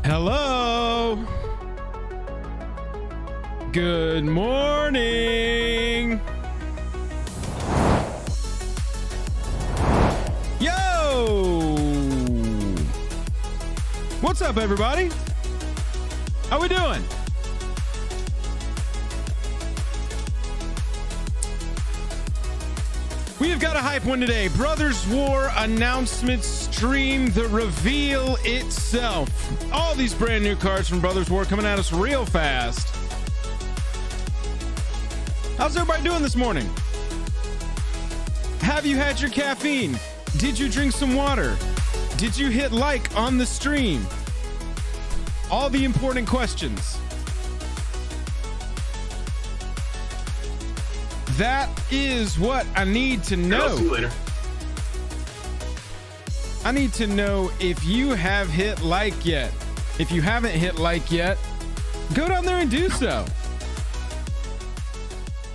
Hello. Good morning. Yo. What's up, everybody? How we doing? We have got a hype one today. Brothers War announcement stream, the reveal itself. All these brand new cards from Brothers War coming at us real fast. How's everybody doing this morning? Have you had your caffeine? Did you drink some water? Did you hit like on the stream? All the important questions. That is what I need to know. I'll see you later. I need to know if you have hit like yet. If you haven't hit like yet, go down there and do so.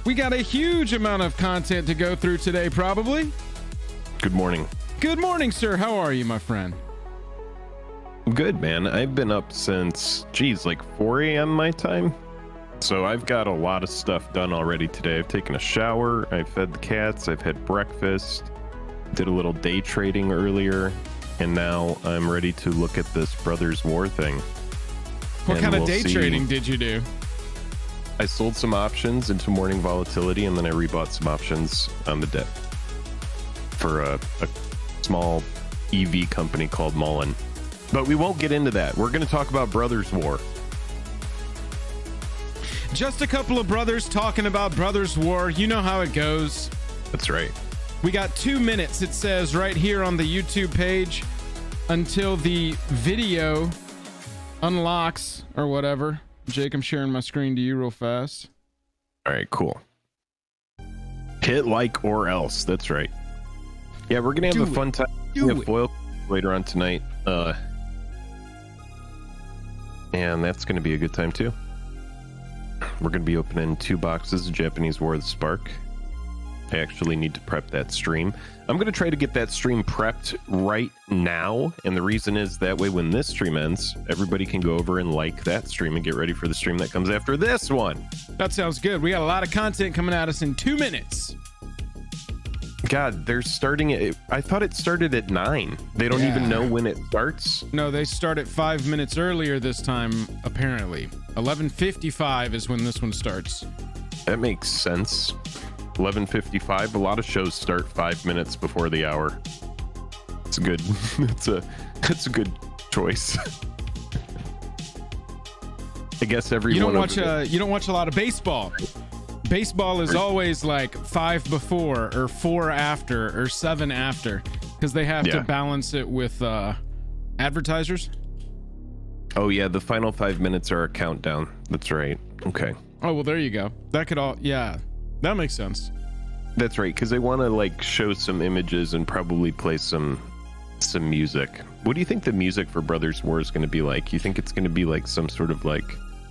We got a huge amount of content to go through today, probably. Good morning. Good morning, sir. How are you, my friend? Good, man. I've been up since, like 4 a.m. my time. So I've got a lot of stuff done already today. I've taken a shower, I've fed the cats, I've had breakfast, did a little day trading earlier, and now I'm ready to look at this Brothers War thing. What kind of day trading did you do? I sold some options into morning volatility, and then I rebought some options on the dip for a small EV company called Mullen. But we won't get into that. We're going to talk about Brothers War. Just a couple of brothers talking about Brothers War. You know how it goes. That's right. We got 2 minutes, it says right here on the YouTube page, until the video unlocks or whatever. Jake, I'm sharing my screen to you real fast. All right, cool. Hit like or else. That's right. Yeah, we're going to have a fun time. We have foil later on tonight. And that's going to be a good time too. We're going to be opening 2 boxes of Japanese War of the Spark. I actually need to prep that stream. I'm going to try to get that stream prepped right now. And the reason is that way when this stream ends, everybody can go over and like that stream and get ready for the stream that comes after this one. That sounds good. We got a lot of content coming at us in 2 minutes. God, they're starting it. I thought it started at 9. They don't even know when it starts. No, they start at 5 minutes earlier this time, apparently. 11:55 is when this one starts. That makes sense. 11:55. A lot of shows start 5 minutes before the hour. It's good. It's a good choice. I guess everyone. You don't watch a lot of baseball. Baseball is always like 5 before or 4 after or 7 after because they have to balance it with advertisers. Oh yeah, the final 5 minutes are a countdown. That's right. Okay. Oh well, there you go. That could all that makes sense. That's right, because they want to like show some images and probably play some music. What do you think the music for Brothers War is going to be like? You think it's going to be like some sort of like?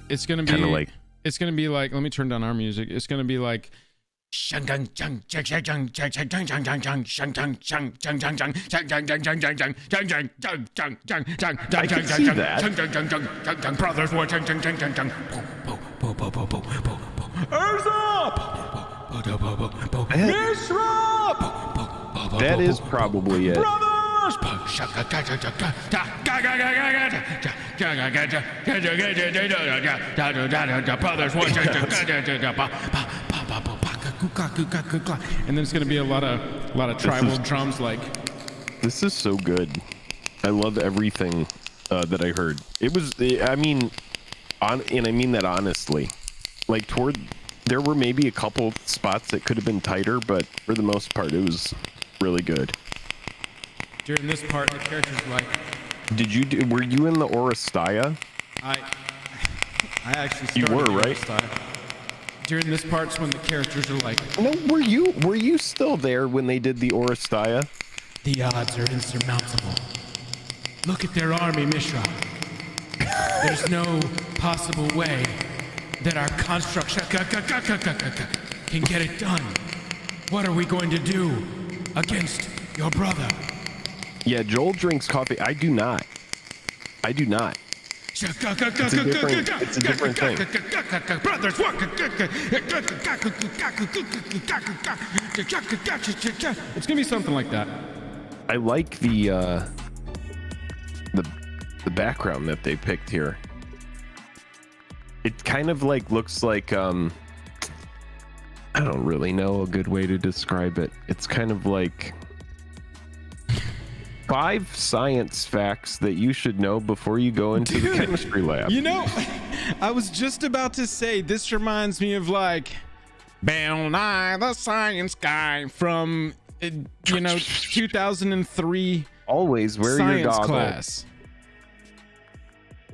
It's going to be like. It's going to be like, let me turn down our music. It's going to be like, I can see that. Brothers War. Urza! Mishra! That is probably it. And then it's going to be a lot of tribal drums. Like, this is so good. I love everything that I heard. It was, I mean, and I mean that honestly. Like there were maybe a couple spots that could have been tighter, but for the most part, it was really good. During this part, the characters like. Were you in the Oristaya? I actually started. You were, right? Oristaya. During this part's when the characters are like. No, were you still there when they did the Oristaya? The odds are insurmountable. Look at their army, Mishra. There's no possible way that our construct can get it done. What are we going to do against your brother? Yeah, Joel drinks coffee. I do not. It's a different thing. Brothers, what? It's gonna be something like that. I like the background that they picked here. It kind of like looks like I don't really know a good way to describe it. It's kind of like 5 science facts that you should know before you go into the chemistry lab. You know, I was just about to say this reminds me of like Bill Nye the Science Guy from 2003 Always wear science your goggles. class.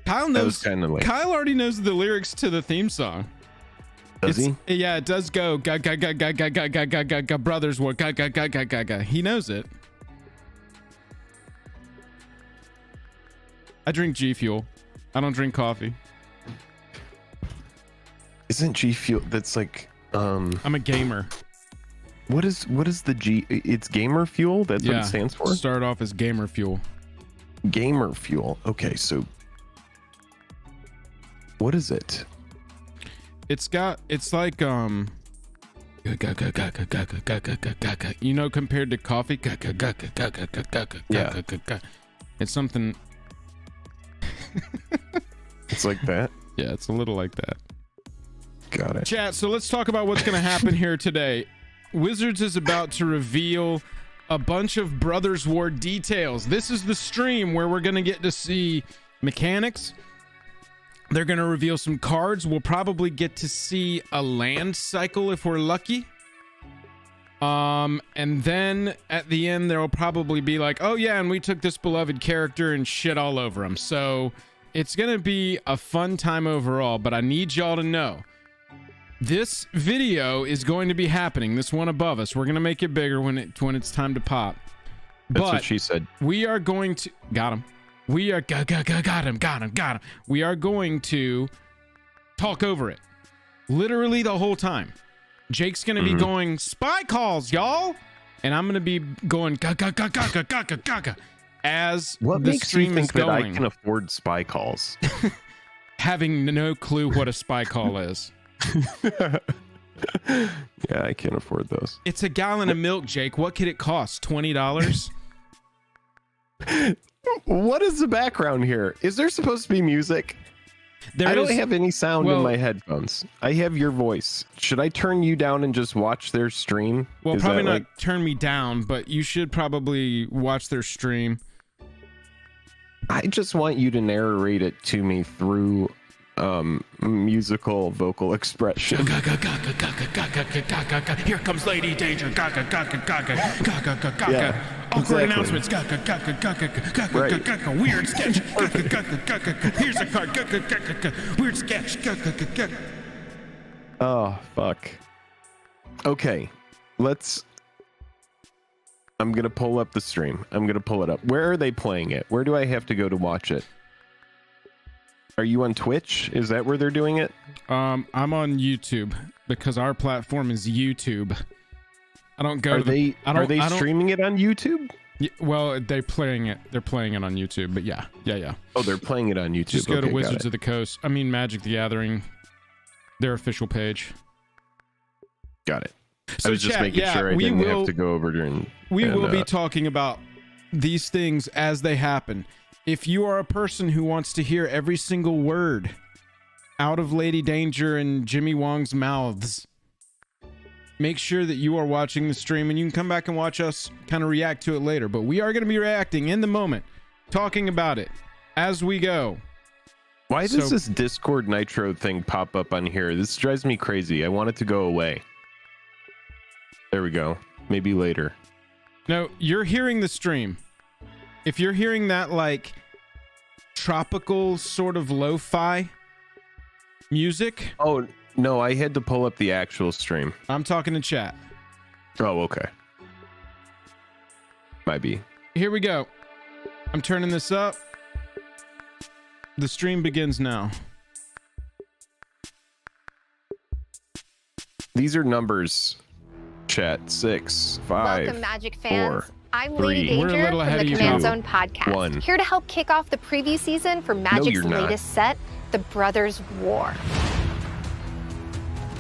Kyle knows. Like, Kyle already knows the lyrics to the theme song. Does he? Yeah, it does go. Ga ga ga ga ga ga ga ga ga ga. Brothers, what? Ga ga ga ga ga ga. He knows it. I drink G Fuel. I don't drink coffee. Isn't G Fuel? That's like. I'm a gamer. What is the G? It's gamer fuel. That's what it stands for. Start off as gamer fuel. Gamer fuel. Okay, so what is it? It's like you know, compared to coffee. Yeah. It's something. It's like that. Yeah, it's a little like that. Got it. Chat, so let's talk about what's going to happen here today. Wizards is about to reveal a bunch of Brothers War details. This is the stream where we're going to get to see mechanics. They're going to reveal some cards. We'll probably get to see a land cycle if we're lucky. And then at the end, there will probably be like, oh yeah, and we took this beloved character and shit all over him. So it's going to be a fun time overall, but I need y'all to know. This video is going to be happening. This one above us. We're going to make it bigger when it's time to pop. That's what she said. We are going to got him. We are got him. We are going to talk over it. Literally the whole time. Jake's going to be going spy calls, y'all. And I'm going to be going as what the makes stream you think is that going. I can afford spy calls? Having no clue what a spy call is. Yeah, I can't afford those. It's a gallon of milk, Jake. What could it cost? $20? What is the background here? Is there supposed to be music? I don't have any sound in my headphones. I have your voice. Should I turn you down and just watch their stream? Well, probably not turn me down, but you should probably watch their stream. I just want you to narrate it to me through musical vocal expression. Here comes Lady Danger. Yeah, Awkward exactly. announcements. Weird sketch. Here's a card. Weird sketch. Oh, fuck. Okay, I'm gonna pull up the stream. I'm gonna pull it up. Where are they playing it? Where do I have to go to watch it? Are you on Twitch? Is that where they're doing it? I'm on YouTube because our platform is YouTube. I don't go. Are they streaming it on YouTube? Yeah, well, they're playing it. They're playing it on YouTube. But yeah. Oh, they're playing it on YouTube. Just go to Wizards of the Coast. I mean, Magic the Gathering, their official page. Got it. So I was just making sure I didn't have to go over there and. We will be talking about these things as they happen. If you are a person who wants to hear every single word out of Lady Danger and Jimmy Wong's mouths, make sure that you are watching the stream, and you can come back and watch us kind of react to it later. But we are going to be reacting in the moment, talking about it as we go. Why does this Discord Nitro thing pop up on here? This drives me crazy. I want it to go away. There we go. Maybe later. No, you're hearing the stream. If you're hearing that like tropical sort of lo-fi music. Oh, no, I had to pull up the actual stream. I'm talking to chat. Oh, okay. Might be. Here we go. I'm turning this up. The stream begins now. These are numbers, chat. 6, 5, Welcome, Magic fans. 4, I'm Three. Lady We're a Danger little from ahead the of you, Command Joe. Zone podcast, One. here to help kick off the preview season for Magic's you're not. latest set, The Brothers' War.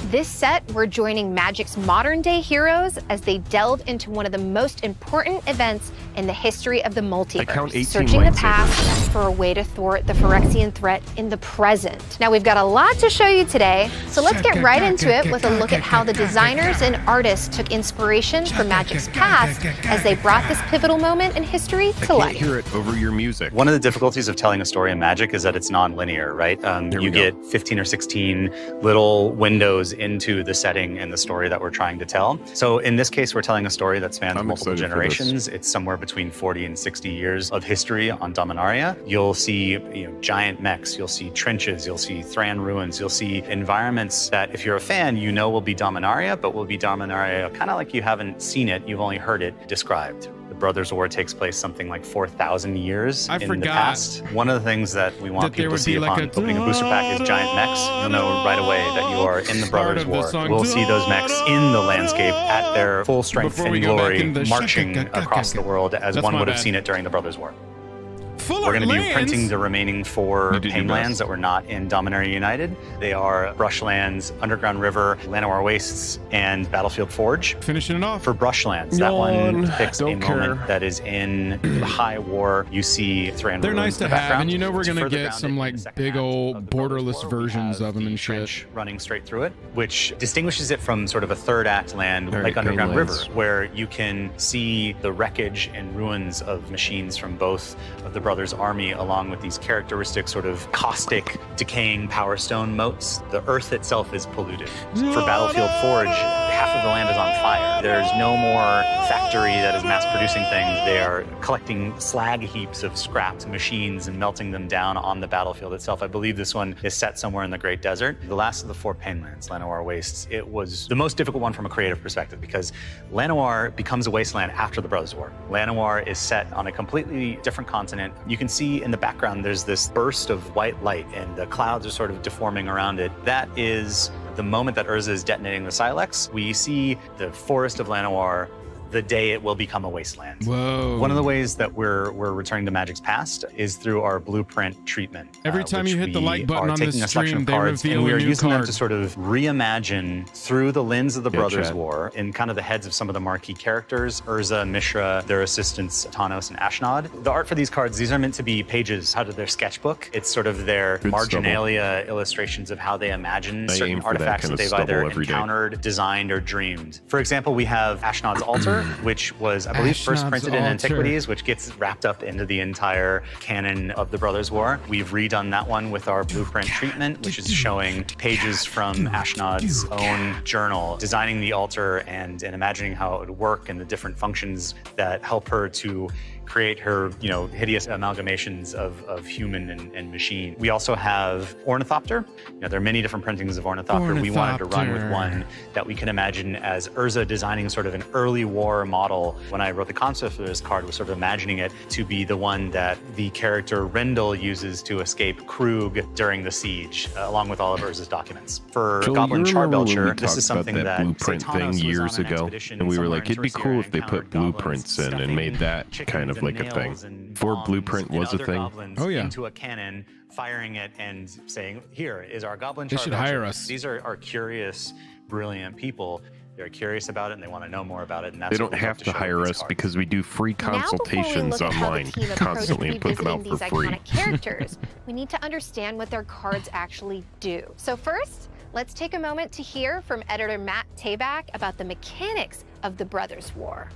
This set, we're joining Magic's modern-day heroes as they delve into one of the most important events in the history of the I count multiverse, 18 searching the lightsabers. past for a way to thwart the Phyrexian threat in the present. Now, we've got a lot to show you today, so let's get right into it with a look at how the designers and artists took inspiration from Magic's past as they brought this pivotal moment in history I to can't life. hear it over your music. One of the difficulties of telling a story in Magic is that it's non-linear, right? There we You go. get 15 or 16 little windows into the setting and the story that we're trying to tell. So in this case, we're telling a story that spans I'm multiple excited for this. generations. It's somewhere between 40 and 60 years of history on Dominaria. You'll see giant mechs, you'll see trenches, you'll see Thran ruins, you'll see environments that if you're a fan, you know will be Dominaria, but will be Dominaria kind of like you haven't seen it, you've only heard it described. The Brothers' War takes place something like 4,000 years I in the forgot past. One of the things that we want that there people to would see be like upon a opening a booster pack is giant mechs. You'll know right away that you are in the Start Brothers' of the War. song. We'll see those mechs in the landscape at their full strength Before we and go back glory, in the marching shaka- across the world as That's one my would have bad. seen it during the Brothers' War. Full We're going to be lands? printing the remaining 4 You did your Painlands best. that were not in Dominaria United. They are Brushlands, Underground River, Llanowar Wastes, and Battlefield Forge. Finishing it off. For Brushlands, that one Yawn. depicts a Don't moment care. that is in the High War. You see Thran They're ruins nice in to the have, background. and you know we're To gonna further get ground some it in like the second big half old of the Brothers' borderless War, we versions have of them the and shit. trench running straight through it, which distinguishes it from sort of a third act land All right, like Underground Painlands. River, where you can see the wreckage and ruins of machines from both of the Brothers' army, along with these characteristic sort of caustic, decaying Power Stone moats. The earth itself is polluted. For Battlefield Forge, half of the land is on fire. There's no more factory that is mass producing things. They are collecting slag heaps of scrapped machines and melting them down on the battlefield itself. I believe this one is set somewhere in the Great Desert. The last of the 4 Painlands, Llanowar Wastes, it was the most difficult one from a creative perspective because Llanowar becomes a wasteland after the Brothers' War. Llanowar is set on a completely different continent. You can see in the background there's this burst of white light and the clouds are sort of deforming around it. That is the moment that Urza is detonating the Silex. We see the forest of Llanowar the day it will become a wasteland. Whoa. One of the ways that we're returning to Magic's past is through our blueprint treatment. Every time which you hit the we like button are on taking this a selection stream, of they cards, reveal and we a are new using them card. to sort of reimagine through the lens of the Yeah, Brothers' Chad. War in kind of the heads of some of the marquee characters, Urza, Mishra, their assistants, Tanos and Ashnod. The art for these cards, these are meant to be pages out of their sketchbook. It's sort of their Good marginalia illustrations of how they imagine I certain aim for that artifacts kind that of they've either stubble every day. encountered, designed, or dreamed. For example, we have Ashnod's Altar, which was, I believe, first Ashnod's printed in Altar. Antiquities, which gets wrapped up into the entire canon of the Brothers' War. We've redone that one with our blueprint treatment, which is showing pages from Ashnod's own journal, designing the altar and imagining how it would work and the different functions that help her to create her, hideous amalgamations of human and machine. We also have Ornithopter. There are many different printings of Ornithopter. We wanted to run with Ornithopter. one that we can imagine as Urza designing sort of an early war model. When I wrote the concept for this card, was sort of imagining it to be the one that the character Rendell uses to escape Krug during the siege, along with all of Urza's documents. For Joel, Goblin you remember when we Charbelcher, this talked is something about that blueprint Satanos thing was years on an ago, expedition and we were somewhere like, in it'd be Tertiary cool if they encountered put blueprints goblins in and made stuffing that chickens kind of and like a thing. nails and Before bombs blueprint and was a other thing. goblins Oh, yeah. into a cannon, firing it and saying, "Here is our Goblin They should Charbelcher." hire us. These are curious, brilliant people. They're curious about it and they want to know more about it. And that's They what don't we hope have to show with hire these us cards. because we do free Now, before we consultations look at how the online team approached constantly and put them out revisiting for these free. iconic characters, we need to understand what their cards actually do. So first, let's take a moment to hear from editor Matt Tabak about the mechanics of the Brothers' War.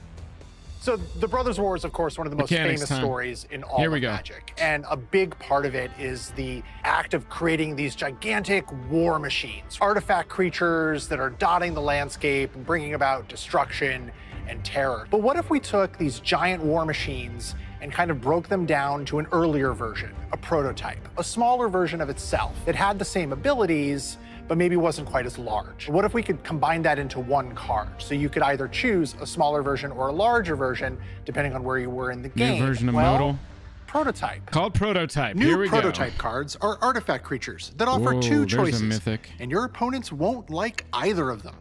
So the Brothers' War is, of course, one of the most Mechanics famous time. stories in all Here of we go. Magic. And a big part of it is the act of creating these gigantic war machines, artifact creatures that are dotting the landscape and bringing about destruction and terror. But what if we took these giant war machines and kind of broke them down to an earlier version, a prototype, a smaller version of itself that had the same abilities, but maybe wasn't quite as large? What if we could combine that into one card? So you could either choose a smaller version or a larger version, depending on where you were in the game. New version of Well, modal. Prototype. Called Prototype. Here New we prototype cards are artifact creatures that offer Whoa, two there's a choices, mythic. and your opponents won't like either of them.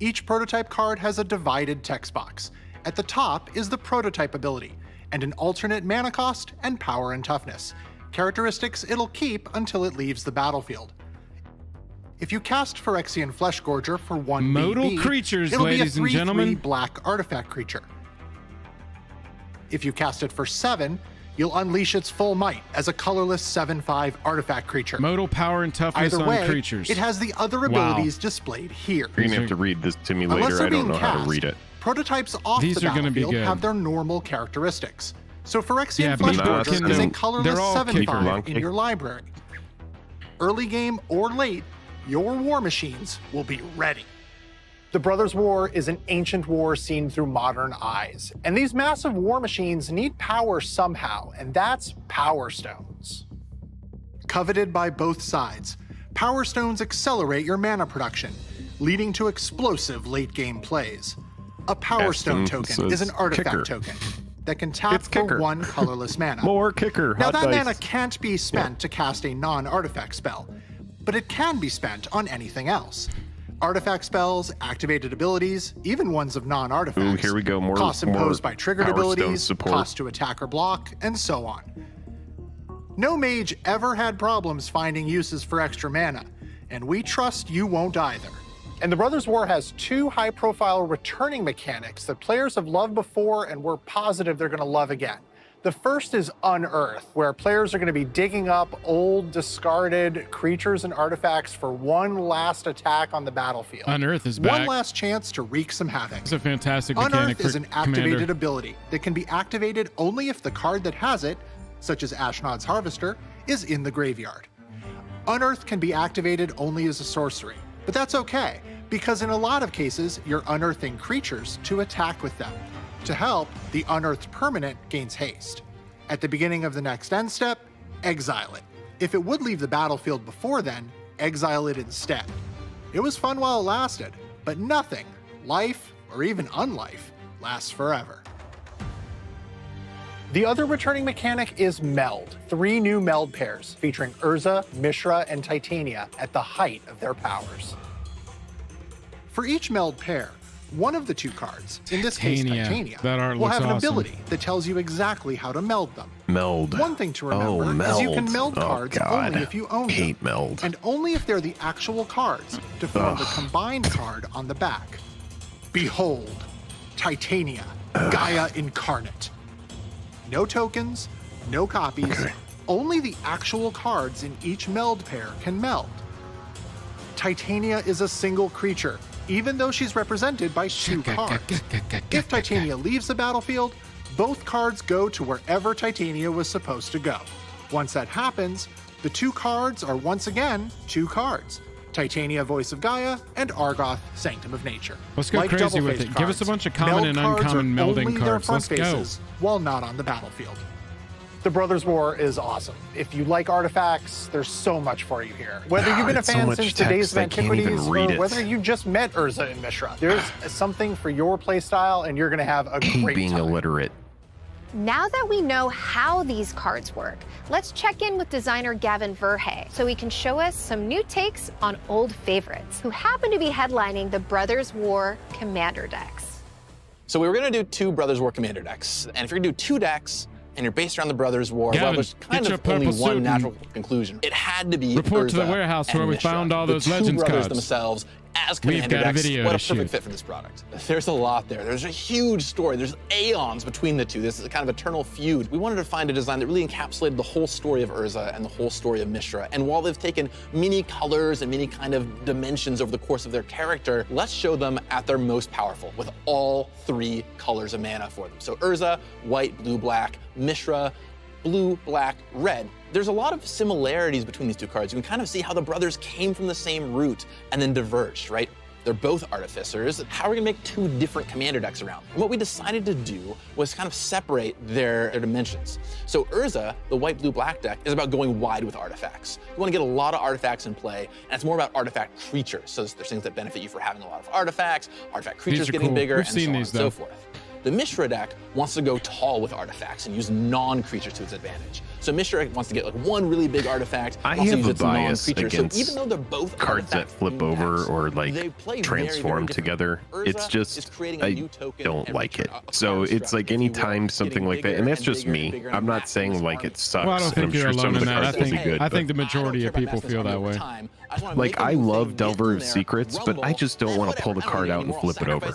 Each prototype card has a divided text box, At the top is the prototype ability, and an alternate mana cost and power and toughness, characteristics it'll keep until it leaves the battlefield. If you cast Phyrexian Fleshgorger for 1 Modal BB, creatures, it'll ladies be a and 3/3 gentlemen. black artifact creature. If you cast it for 7, you'll unleash its full might as a colorless 7/5 artifact creature. Modal power and toughness Either on way, creatures. it has the other abilities displayed here. You're gonna have to read this to me Unless later. they're I don't being know how to cast, read it. prototypes off These the are gonna be battlefield good. have their normal characteristics. So Phyrexian Yeah, but Fleshgorger people is a can- colorless they're all 7/5 in kicker. your library. Early game or late, your war machines will be ready. The Brothers' War is an ancient war seen through modern eyes. And these massive war machines need power somehow, and that's Power Stones. Coveted by both sides, Power Stones accelerate your mana production, leading to explosive late-game plays. A Power Stone Aston token is an says artifact kicker. token that can tap It's for kicker. 1 colorless mana. More kicker. Now Hot that dice. mana can't be spent to cast a non-artifact spell, but it can be spent on anything else. Artifact spells, activated abilities, even ones of non-artifacts. Ooh, here we go, more- costs imposed more by triggered Power Stone abilities, support. cost to attack or block, and so on. No mage ever had problems finding uses for extra mana, and we trust you won't either. And the Brothers' War has 2 high-profile returning mechanics that players have loved before and we're positive they're going to love again. The first is Unearth, where players are going to be digging up old, discarded creatures and artifacts for one last attack on the battlefield. Unearth is back. One last chance to wreak some havoc. It's a fantastic mechanic Unearth for is an activated Commander. ability that can be activated only if the card that has it, such as Ashnod's Harvester, is in the graveyard. Unearth can be activated only as a sorcery, but that's okay, because in a lot of cases, you're unearthing creatures to attack with them. To help, the unearthed permanent gains haste. At the beginning of the next end step, exile it. If it would leave the battlefield before then, exile it instead. It was fun while it lasted, but nothing, life or even unlife, lasts forever. The other returning mechanic is Meld. 3 new Meld pairs featuring Urza, Mishra, and Titania at the height of their powers. For each Meld pair, one of the 2 cards, in this case Titania, That art will looks have an awesome. ability that tells you exactly how to meld them. Meld. One thing to Oh, remember is you can meld Oh, cards God. only if you own them, Hate meld. and only if they're the actual cards to form the combined card on the back. Behold, Titania, Gaia Incarnate. No tokens, no copies, only the actual cards in each meld pair can meld. Titania is a single creature, even though she's represented by 2 cards. If Titania leaves the battlefield, both cards go to wherever Titania was supposed to go. Once that happens, the 2 cards are once again 2 cards. Titania, Voice of Gaia, and Argoth, Sanctum of Nature. Let's go Like crazy with double-faced it. Give us a cards, bunch of common meld and cards uncommon are melding only their cards. front Let's go. faces while not on the battlefield. The Brothers' War is awesome. If you like artifacts, there's so much for you here. Whether you've been a It's so fan much since the days of text, I can't even Antiquities, read or it. whether you just met Urza and Mishra, there's something for your playstyle, and you're going to have a great Being time. illiterate. Now that we know how these cards work, let's check in with designer Gavin Verhey so he can show us some new takes on old favorites who happen to be headlining the Brothers' War Commander decks. So we were going to do 2 Brothers War Commander decks, and if you're going to do 2 decks and you're based around the Brothers War, well, Gavin, there's kind get your of only purple suit one and natural conclusion. It had to be report to the Urza warehouse and where we Mishra, found all those the 2 Legends brothers cards. themselves as We've Commander got a decks. video What to a perfect shoot. fit for this product. There's a lot there. There's a huge story. There's aeons between the 2. This is a kind of eternal feud. We wanted to find a design that really encapsulated the whole story of Urza and the whole story of Mishra. And while they've taken many colors and many kind of dimensions over the course of their character, let's show them at their most powerful with all 3 colors of mana for them. So Urza, white, blue, black. Mishra, blue, black, red. There's a lot of similarities between these 2 cards. You can kind of see how the brothers came from the same root and then diverged, right? They're both artificers. How are we gonna make 2 different commander decks around? And what we decided to do was kind of separate their dimensions. So Urza, the white, blue, black deck, is about going wide with artifacts. You wanna get a lot of artifacts in play, and it's more about artifact creatures. So there's things that benefit you for having a lot of artifacts, artifact creatures are getting cool. bigger, We've and seen so on these, and so though. forth. The Mishra deck wants to go tall with artifacts and use non-creatures to its advantage. So Mishra wants to get like one really big artifact. I also have use a its bias non-creatures. against so even though they're both cards that artifact flip themed over decks, or they like play transform very together. Urza It's is just creating a I new token don't and like it. return a So construct, it's like if you will, anytime something getting like that, bigger and that's and just bigger me. and bigger I'm and not maxing saying this like army. it sucks. Well, I don't and I'm think you're sure some alone of in the that. I cards will be think good. I think the but- majority of people feel that way. Like I love Delver of Secrets, but I just don't want to pull the card out and flip it over.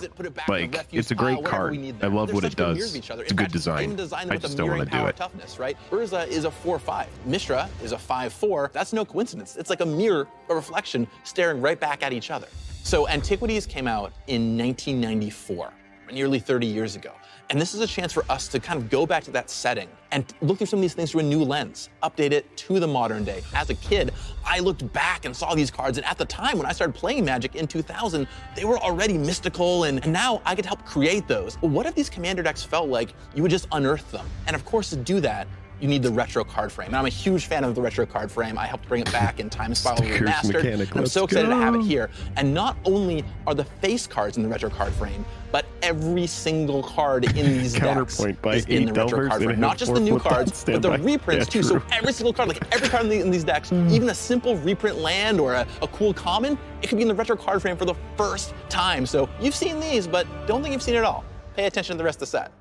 Like it's a great card. I love what it does. It's a good design. I just don't want to do it. Toughness, right? Urza is a 4/5. Mishra is a 5/4. That's no coincidence. It's like a mirror, a reflection, staring right back at each other. So Antiquities came out in 1994, nearly 30 years ago. And this is a chance for us to kind of go back to that setting and look through some of these things through a new lens, update it to the modern day. As a kid, I looked back and saw these cards, and at the time when I started playing Magic in 2000, they were already mystical, and now I could help create those. But what if these commander decks felt like you would just unearth them? And of course, to do that, you need the retro card frame. And I'm a huge fan of the retro card frame. I helped bring it back in Time Spiral Remastered. I'm so excited to have it here. And not only are the face cards in the retro card frame, but every single card in these decks is in the retro card frame. Not just the new cards, but the reprints too. So every single card, like every card in these decks, even a simple reprint land or a cool common, it could be in the retro card frame for the first time. So you've seen these, but don't think you've seen it all. Pay attention to the rest of the set.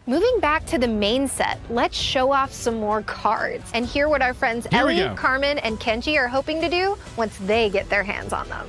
Moving back to the main set, let's show off some more cards and hear what our friends Ellie, Carmen, and Kenji are hoping to do once they get their hands on them.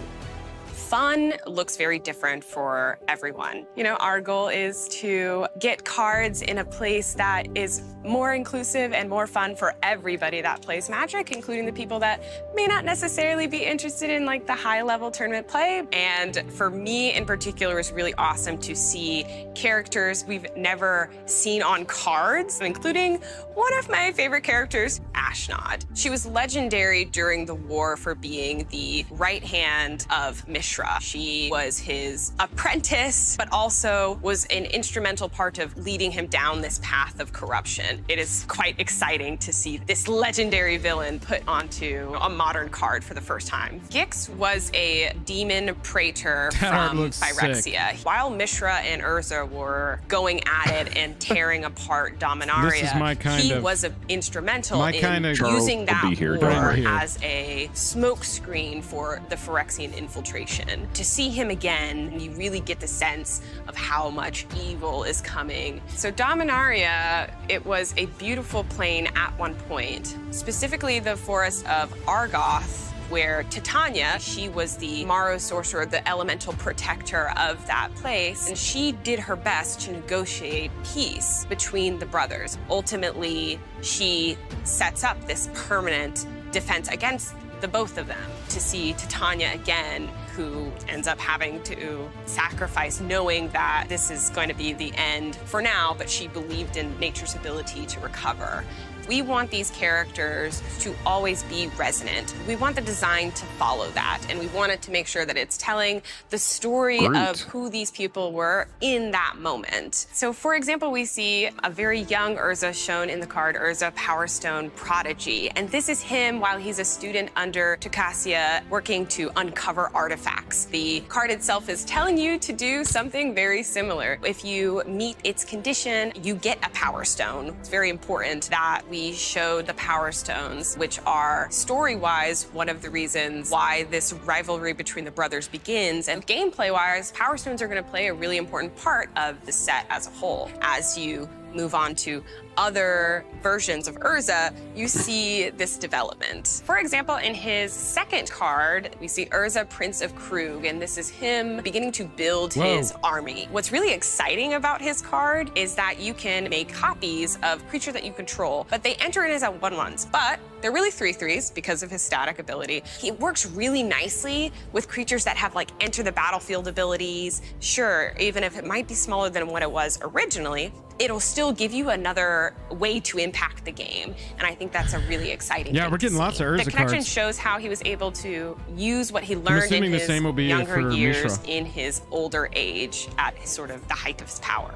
Fun looks very different for everyone. You know, our goal is to get cards in a place that is more inclusive and more fun for everybody that plays Magic, including the people that may not necessarily be interested in like the high-level tournament play. And for me in particular, it's really awesome to see characters we've never seen on cards, including one of my favorite characters, Ashnod. She was legendary during the war for being the right hand of Mishra. She was his apprentice, but also was an instrumental part of leading him down this path of corruption. It is quite exciting to see this legendary villain put onto a modern card for the first time. Gix was a demon praetor from Phyrexia. While Mishra and Urza were going at it and tearing apart Dominaria, he was instrumental in using that war as a smokescreen for the Phyrexian infiltration. To see him again, you really get the sense of how much evil is coming. So Dominaria, it was a beautiful plane at one point, specifically the forest of Argoth, where Titania, she was the Morrow sorcerer, the elemental protector of that place, and she did her best to negotiate peace between the brothers. Ultimately, she sets up this permanent defense against the both of them. To see Titania again, who ends up having to sacrifice, knowing that this is going to be the end for now, but she believed in nature's ability to recover. We want these characters to always be resonant. We want the design to follow that, and we want it to make sure that it's telling the story of who these people were in that moment. So for example, we see a very young Urza shown in the card, Urza Powerstone Prodigy. And this is him while he's a student under Takasia working to uncover artifacts. The card itself is telling you to do something very similar. If you meet its condition, you get a Power Stone. It's very important that we showed the Power Stones, which are story-wise one of the reasons why this rivalry between the brothers begins. And gameplay-wise, Power Stones are going to play a really important part of the set as a whole. As you move on to other versions of Urza, you see this development. For example, in his second card, we see Urza, Prince of Krug, and this is him beginning to build his army. What's really exciting about his card is that you can make copies of creatures that you control, but they enter in as a 1/1s, but they're really 3/3s because of his static ability. He works really nicely with creatures that have like enter the battlefield abilities. Sure, even if it might be smaller than what it was originally, it'll still give you another way to impact the game. And I think that's a really exciting thing we're getting lots of Urza cards. The connection cards. shows how he was able to use what he learned in his younger years in his older age at sort of the height of his power.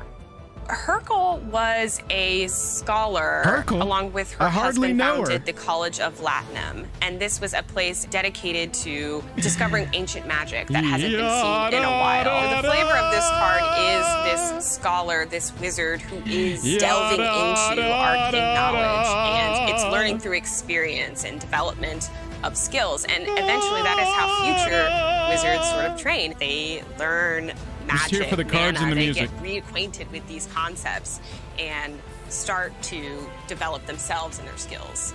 Hurkyl was a scholar, Hurkyl? along with her I hardly husband, know her. founded the College of Latinum. And this was a place dedicated to discovering ancient magic that hasn't been seen in a while. The flavor of this card is this scholar, this wizard who is delving into arcane knowledge, and it's learning through experience and development of skills. And eventually that is how future wizards sort of train. They learn Just here magic, for the cards mana, and the they music. get reacquainted with these concepts and start to develop themselves and their skills.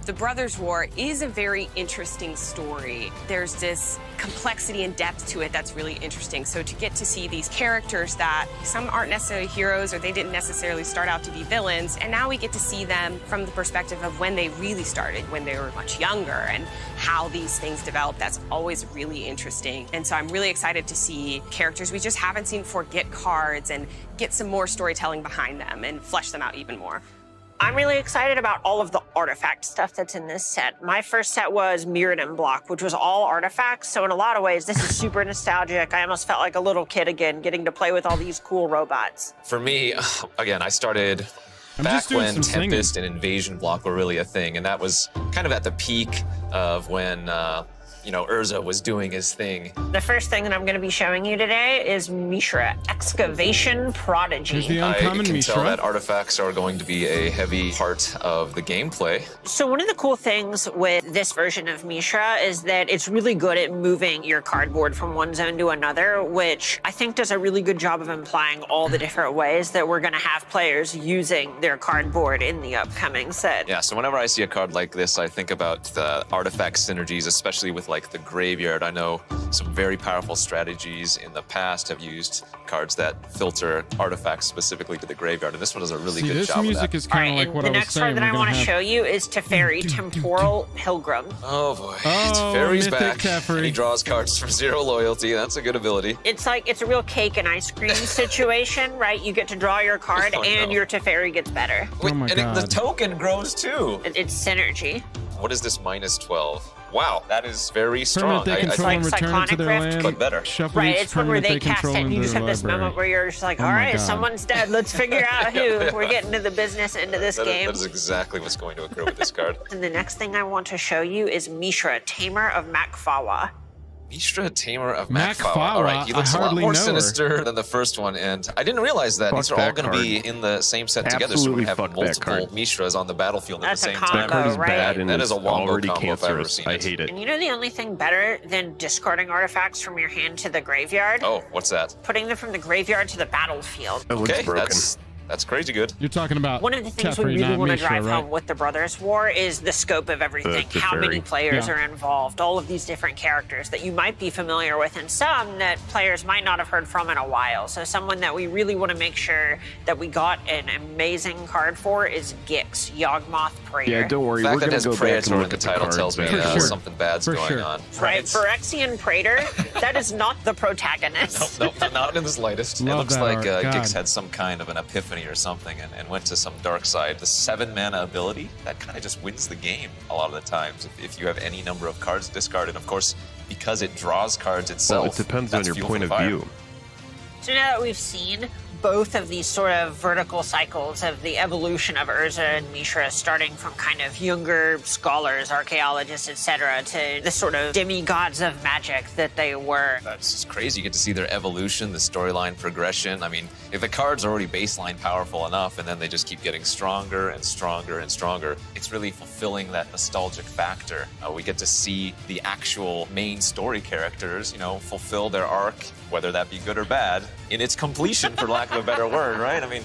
The Brothers' War is a very interesting story. There's this complexity and depth to it that's really interesting. So to get to see these characters that some aren't necessarily heroes or they didn't necessarily start out to be villains, and now we get to see them from the perspective of when they really started, when they were much younger, and how these things develop. That's always really interesting. And so I'm really excited to see characters we just haven't seen before get cards and get some more storytelling behind them and flesh them out even more. I'm really excited about all of the artifact stuff that's in this set. My first set was Mirrodin block, which was all artifacts. So in a lot of ways, this is super nostalgic. I almost felt like a little kid again, getting to play with all these cool robots. For me, again, I started back when Tempest and Invasion block were really a thing, and that was kind of at the peak of when Urza was doing his thing. The first thing that I'm going to be showing you today is Mishra, Excavation Prodigy. Here's the I uncommon can Mishra. tell that artifacts are going to be a heavy part of the gameplay. So one of the cool things with this version of Mishra is that it's really good at moving your cardboard from one zone to another, which I think does a really good job of implying all the different ways that we're going to have players using their cardboard in the upcoming set. Yeah, so whenever I see a card like this, I think about the artifact synergies, especially with like the graveyard. I know some very powerful strategies in the past have used cards that filter artifacts specifically to the graveyard, and this one does a really See, good this job of music that. is kind of like and what the I was next saying. card that we're I gonna want to have. show you is Teferi, Temporal Pilgrim. Oh boy, Oh, Teferi's mythic back, Teferi. and he draws cards from 0 loyalty. That's a good ability. It's a real cake and ice cream situation, right? You get to draw your card Oh, and no. your Teferi gets better. Oh my the God. token grows too. It's synergy. What is this -12? Wow, that is very strong. Permanent they control like and return it to Cyclonic their Rift, land. but better. Shuffle Right, each it's one where permanent they cast control it and you into just have their this library. moment where you're just like, Oh all my right, God. someone's dead. Let's figure out who. We're getting to the business end of this game. That is exactly what's going to occur with this card. And the next thing I want to show you is Mishra, Tamer of Makfawa. Mishra, Tamer of Makfawa, Makfawa. All right, he I looks a lot hardly more know her. sinister than the first one, and I didn't realize that these are all that going to be in the same set together, so Absolutely we have fuck that multiple card. Mishras on the battlefield at That's the a same combo, time. That card is right? bad and That it's is a wombo already combo if I've ever cancerous. seen I it. hate it. And you know the only thing better than discarding artifacts from your hand to the graveyard? Oh, what's that? Putting them from the graveyard to the battlefield. It looks Okay, broken. that's crazy good. You're talking about One of the things we Teferi, really not want to Mishra, drive right? home with the Brothers' War is the scope of everything. The How many Teferi. players Yeah. are involved, all of these different characters that you might be familiar with, and some that players might not have heard from in a while. So someone that we really want to make sure that we got an amazing card for is Gix, Yawgmoth Praetor. Yeah, don't worry. The fact We're that going has to go back Praetor and in look the at the title cards. tells me For sure. something bad's For going sure. on. Right, Phyrexian Praetor, that is not the protagonist. Nope, not in the slightest. It Love looks that like art, God. Gix had some kind of an epiphany or something and went to some dark side. The 7-mana ability, that kind of just wins the game a lot of the times. If you have any number of cards discarded, of course, because it draws cards itself. Well, it depends on that's your fuel point for of fire. view. So now that we've seen both of these sort of vertical cycles of the evolution of Urza and Mishra, starting from kind of younger scholars, archaeologists, etc., to the sort of demigods of magic that they were. That's just crazy. You get to see their evolution, the storyline progression. I mean, if the cards are already baseline powerful enough and then they just keep getting stronger and stronger and stronger, it's really fulfilling that nostalgic factor. We get to see the actual main story characters, fulfill their arc, whether that be good or bad, in its completion, for lack of a better word, right? I mean,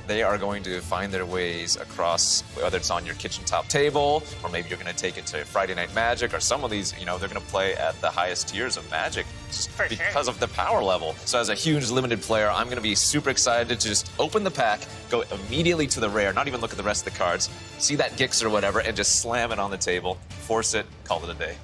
they are going to find their ways across, whether it's on your kitchen top table, or maybe you're going to take it to Friday Night Magic, or some of these, they're going to play at the highest tiers of Magic just For sure. because of the power level. So as a huge limited player, I'm going to be super excited to just open the pack, go immediately to the rare, not even look at the rest of the cards, see that Gix or whatever, and just slam it on the table, force it, call it a day.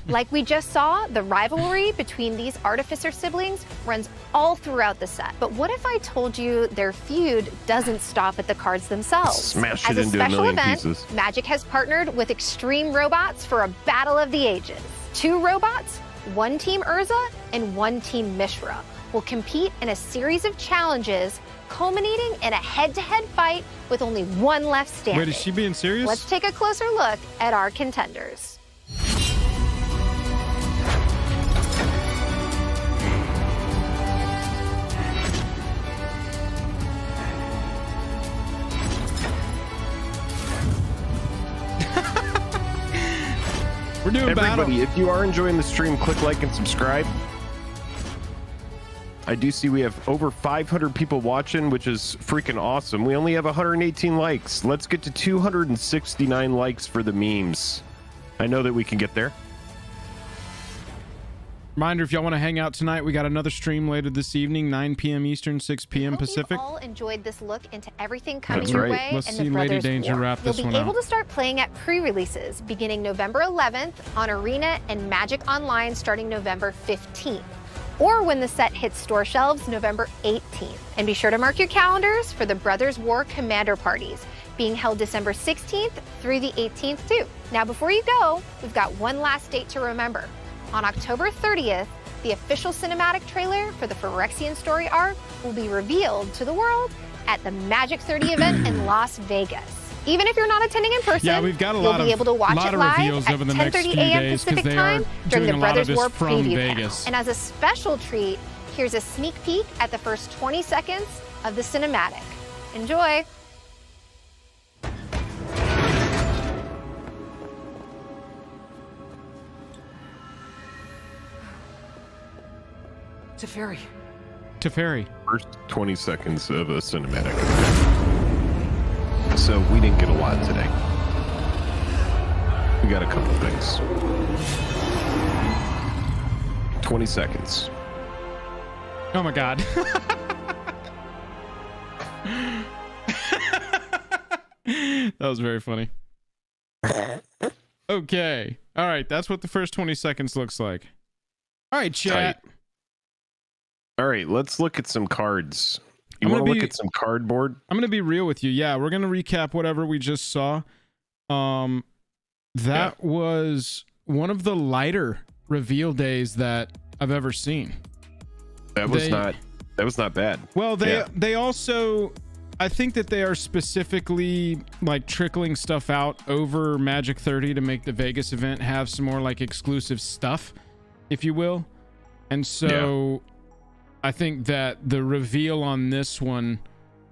Like we just saw, the rivalry between these artificer siblings runs all throughout the set. But what if I told you their feud doesn't stop at the cards themselves? Smash As it a into a special million event, pieces. Magic has partnered with Extreme Robots for a battle of the ages. 2 robots, 1 team Urza, and 1 team Mishra. will compete in a series of challenges, culminating in a head-to-head fight with only one left standing. Wait, is she being serious? Let's take a closer look at our contenders. We're doing Everybody, battle. if you are enjoying the stream, click like and subscribe. I do see we have over 500 people watching, which is freaking awesome. We only have 118 likes. Let's get to 269 likes for the memes. I know that we can get there. Reminder, if y'all want to hang out tonight, we got another stream later this evening, 9 p.m. Eastern, 6 p.m. Pacific. You all enjoyed this look into everything coming That's your right. way Let's in see the Lady Brothers Danger War. wrap this You'll one be able out. to start playing at pre-releases beginning November 11th on Arena and Magic Online starting November 15th. Or when the set hits store shelves November 18th. And be sure to mark your calendars for the Brothers War Commander Parties, being held December 16th through the 18th too. Now before you go, we've got one last date to remember. On October 30th, the official cinematic trailer for the Phyrexian story arc will be revealed to the world at the Magic 30 event in Las Vegas. Even if you're not attending in person, Yeah, we've got a you'll lot be of- able to watch lot it of live reveals at over the next 10:30 few a.m. days, 'cause Pacific they are time during doing the a lot of Brothers this War from preview Vegas. panel. And as a special treat, here's a sneak peek at the first 20 seconds of the cinematic. Enjoy! Teferi. Teferi. First 20 seconds of a cinematic. So we didn't get a lot today. We got a couple things. 20 seconds. Oh my god. That was very funny. Okay. All right. That's what the first 20 seconds looks like. All right, chat. Tight. All right, let's look at some cards. You I'm gonna want to look be- at some cardboard? I'm going to be real with you. Yeah, we're going to recap whatever we just saw. That was one of the lighter reveal days that I've ever seen. That was They- not bad. Well, Yeah. they also, I think that they are specifically like trickling stuff out over Magic 30 to make the Vegas event have some more like exclusive stuff, if you will. And so I think that the reveal on this one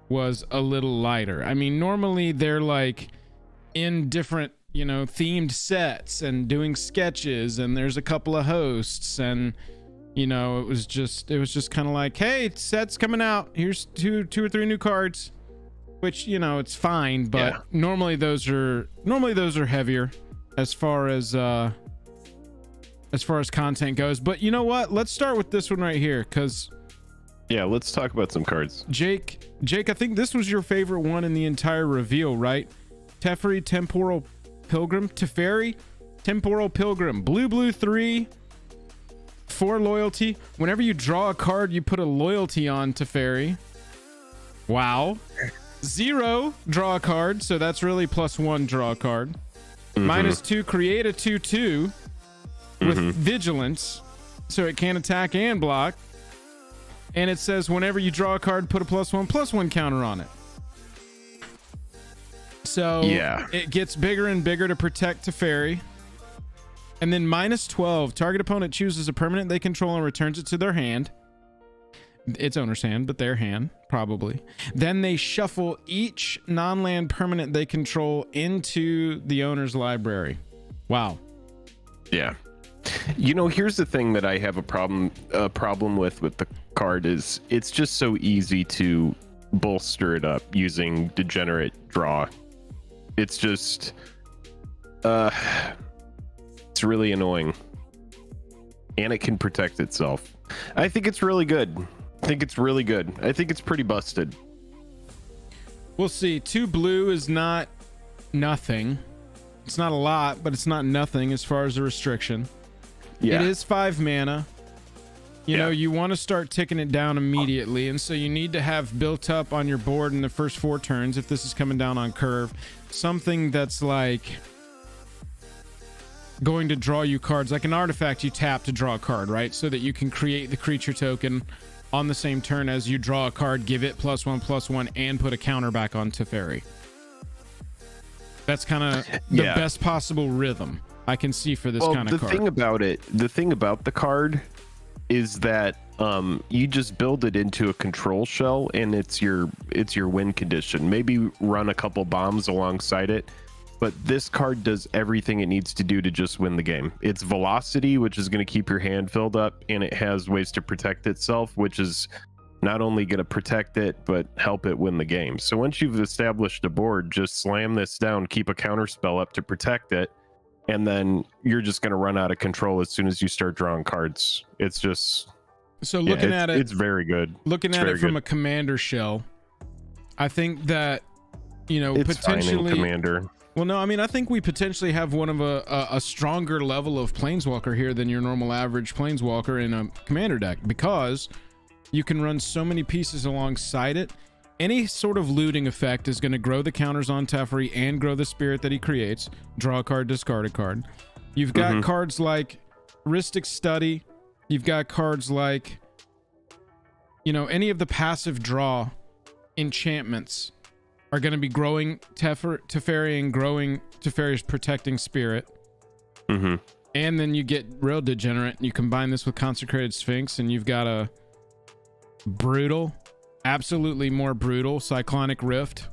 was a little lighter. I mean, normally they're like in different, you know, themed sets and doing sketches, and there's a couple of hosts, and you know, it was just kind of like, hey, set's coming out, here's two or three new cards, which, you know, it's fine, but normally those are heavier as far as content goes. But you know what, let's start with this one right here, because let's talk about some cards. Jake, I think this was your favorite one in the entire reveal, right? Teferi, Temporal Pilgrim. Teferi, Temporal Pilgrim. Blue 3. 4 loyalty. Whenever you draw a card, you put a loyalty on Teferi. Wow. 0, draw a card. So that's really +1, draw a card. -2, create a 2/2 with vigilance. So it can attack and block. And it says whenever you draw a card, put a +1/+1 counter on it. So it gets bigger and bigger to protect Teferi. And then -12, target opponent chooses a permanent they control and returns it to their hand. Its owner's hand, but their hand, probably. Then they shuffle each non-land permanent they control into the owner's library. Wow. Yeah. You know, here's the thing that I have a problem with the card is it's just so easy to bolster it up using degenerate draw. It's just it's really annoying. And it can protect itself. I think it's really good. I think it's pretty busted. We'll see. 2 blue is not nothing. It's not a lot, but it's not nothing as far as a restriction. It is 5 mana. You know, you want to start ticking it down immediately, and so you need to have built up on your board in the first 4 turns, if this is coming down on curve, something that's like going to draw you cards, like an artifact you tap to draw a card, right? So that you can create the creature token on the same turn as you draw a card, give it +1/+1, and put a counter back on Teferi. That's kind of the best possible rhythm I can see for this kind of card. The thing about the card is that you just build it into a control shell, and it's your win condition. Maybe run a couple bombs alongside it, but this card does everything it needs to do to just win the game. It's velocity, which is going to keep your hand filled up, and it has ways to protect itself, which is not only going to protect it, but help it win the game. So once you've established a board, just slam this down, keep a counter spell up to protect it, and then you're just going to run out of control as soon as you start drawing cards. It's just... So looking at it... It's very good. Looking at it from a commander shell, I think that, it's potentially... fine in commander. Well, no, I mean, I think we potentially have one of a stronger level of Planeswalker here than your normal average Planeswalker in a commander deck, because you can run so many pieces alongside it. Any sort of looting effect is going to grow the counters on Teferi and grow the spirit that he creates. Draw a card, discard a card. You've got cards like Rhystic Study. You've got cards like, any of the passive draw enchantments are going to be growing Teferi and growing Teferi's protecting spirit. And then you get real degenerate, and you combine this with Consecrated Sphinx, and you've got a brutal, absolutely more brutal Cyclonic Rift.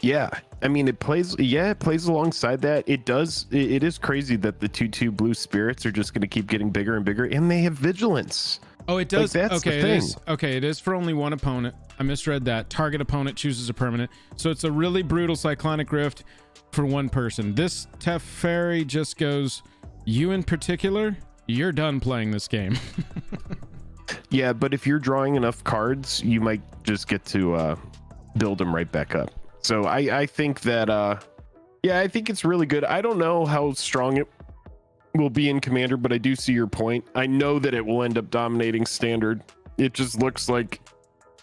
Yeah, I mean, it plays alongside that. It is crazy that the 2/2 blue spirits are just going to keep getting bigger and bigger, and they have vigilance. Oh, it does. Like, that's the thing. It is for only one opponent. I misread that. Target opponent chooses a permanent. So it's a really brutal Cyclonic Rift for one person. This Teferi just goes, you in particular, you're done playing this game. Yeah, but if you're drawing enough cards, you might just get to build them right back up. So I think that, I think it's really good. I don't know how strong it will be in Commander, but I do see your point. I know that it will end up dominating Standard. It just looks like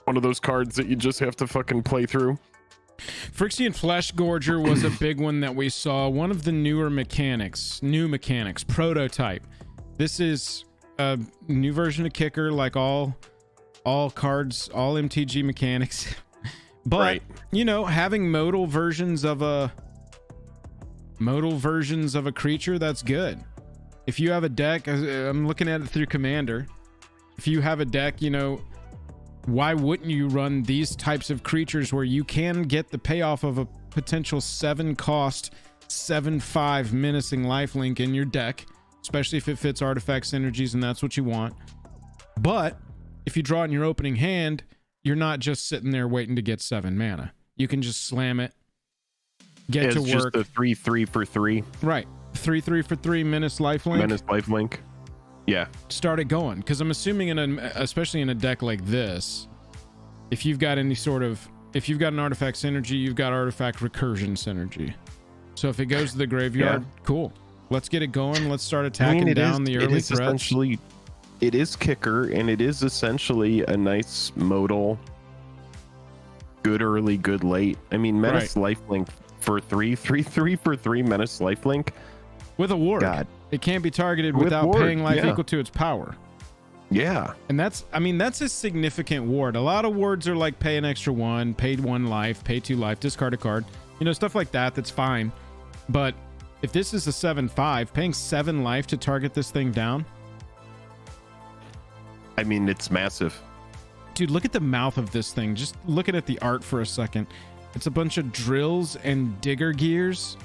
one of those cards that you just have to fucking play through. Phyrexian Fleshgorger was a big one that we saw. One of the new mechanics, prototype. This is a new version of Kicker, like all cards, all MTG mechanics. But having modal versions of a creature, that's good. If you have a deck, I'm looking at it through Commander. If you have a deck, why wouldn't you run these types of creatures where you can get the payoff of a potential 7-cost, 7/5 menacing lifelink in your deck, especially if it fits artifact synergies and that's what you want. But if you draw it in your opening hand, you're not just sitting there waiting to get 7 mana. You can just slam it, get to work. It's just a 3/3 for 3. Right. 3/3 for 3 menace lifelink. Menace lifelink. Yeah. Start it going. Because I'm assuming especially in a deck like this, if you've got an artifact synergy, you've got artifact recursion synergy. So if it goes to the graveyard, cool. Let's get it going. Let's start attacking down the early threats. It is Kicker, and it is essentially a nice modal, good early, good late. I mean, Menace lifelink for 3/3 for 3 Menace lifelink. With a ward. God. It can't be targeted without paying life equal to its power. Yeah. And that's a significant ward. A lot of wards are like pay an extra 1, paid 1 life, pay 2 life, discard a card. Stuff like that, that's fine. But if this is a 7/5, paying 7 life to target this thing down, I mean, it's massive. Dude, look at the mouth of this thing. Just looking at the art for a second. It's a bunch of drills and digger gears.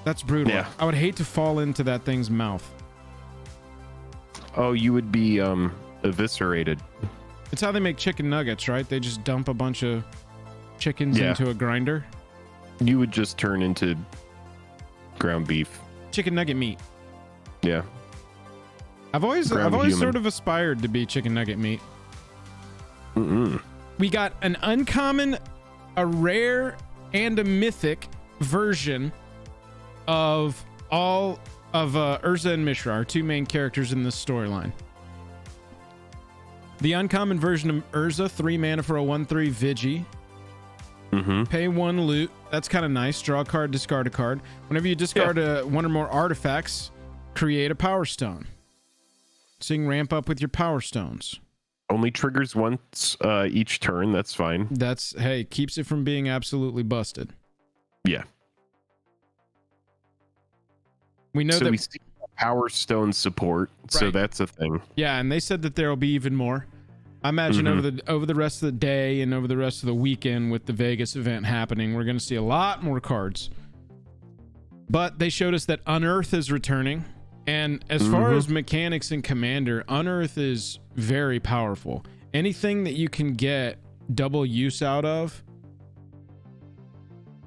That's brutal. Yeah. I would hate to fall into that thing's mouth. Oh, you would be eviscerated. It's how they make chicken nuggets, right? They just dump a bunch of chickens into a grinder. You would just turn into ground beef. Chicken nugget meat. Yeah. I've always sort of aspired to be chicken nugget meat. We got an uncommon, a rare, and a mythic version of all of Urza and Mishra, our 2 main characters in this storyline. The uncommon version of Urza, 3 mana for a 1/3 Vigi. Pay 1 loot. That's kind of nice. Draw a card, discard a card. Whenever you discard 1 or more artifacts, create a Power Stone. so you can ramp up with your Power Stones. Only triggers once each turn. That's fine. That's, hey, keeps it from being absolutely busted. Yeah. We know so that we see Power Stone support, so Right. that's a thing. Yeah, and they said that there will be even more. I imagine over the rest of the day and over the rest of the weekend with the Vegas event happening, we're going to see a lot more cards. But they showed us that Unearth is returning. And as far as mechanics in Commander, Unearth is very powerful. Anything that you can get double use out of,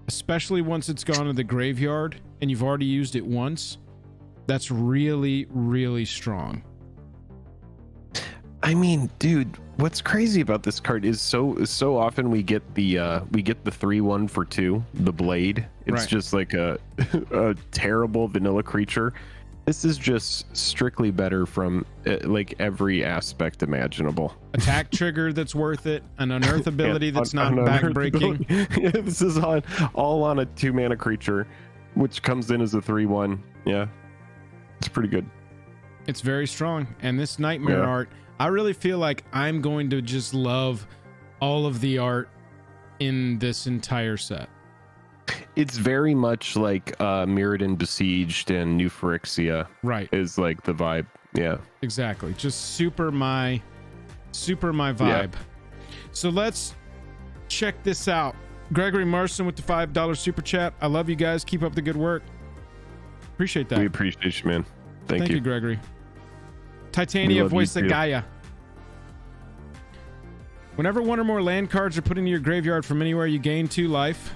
especially once it's gone to the graveyard and you've already used it once, that's really, really strong. I mean, dude, what's crazy about this card is so often we get the 3/1 for 2, the blade. It's Right. just like a terrible vanilla creature. This is just strictly better from like every aspect imaginable. Attack trigger that's worth it, an Unearth ability that's not Unearth backbreaking. yeah, this is all on a 2-mana creature, which comes in as a 3/1. Yeah, it's pretty good. It's very strong. And this Nightmare art, I really feel like I'm going to just love all of the art in this entire set. It's very much like Mirrodin Besieged and New Phyrexia. Right. Is like the vibe. Yeah. Exactly. Just super my vibe. So let's check this out. Gregory Marston with the $5 super chat. I love you guys. Keep up the good work. Appreciate that. We appreciate you, man. Thank you, Gregory. Titania, Voice of Gaia. Whenever one or more land cards are put into your graveyard from anywhere, you gain 2 life.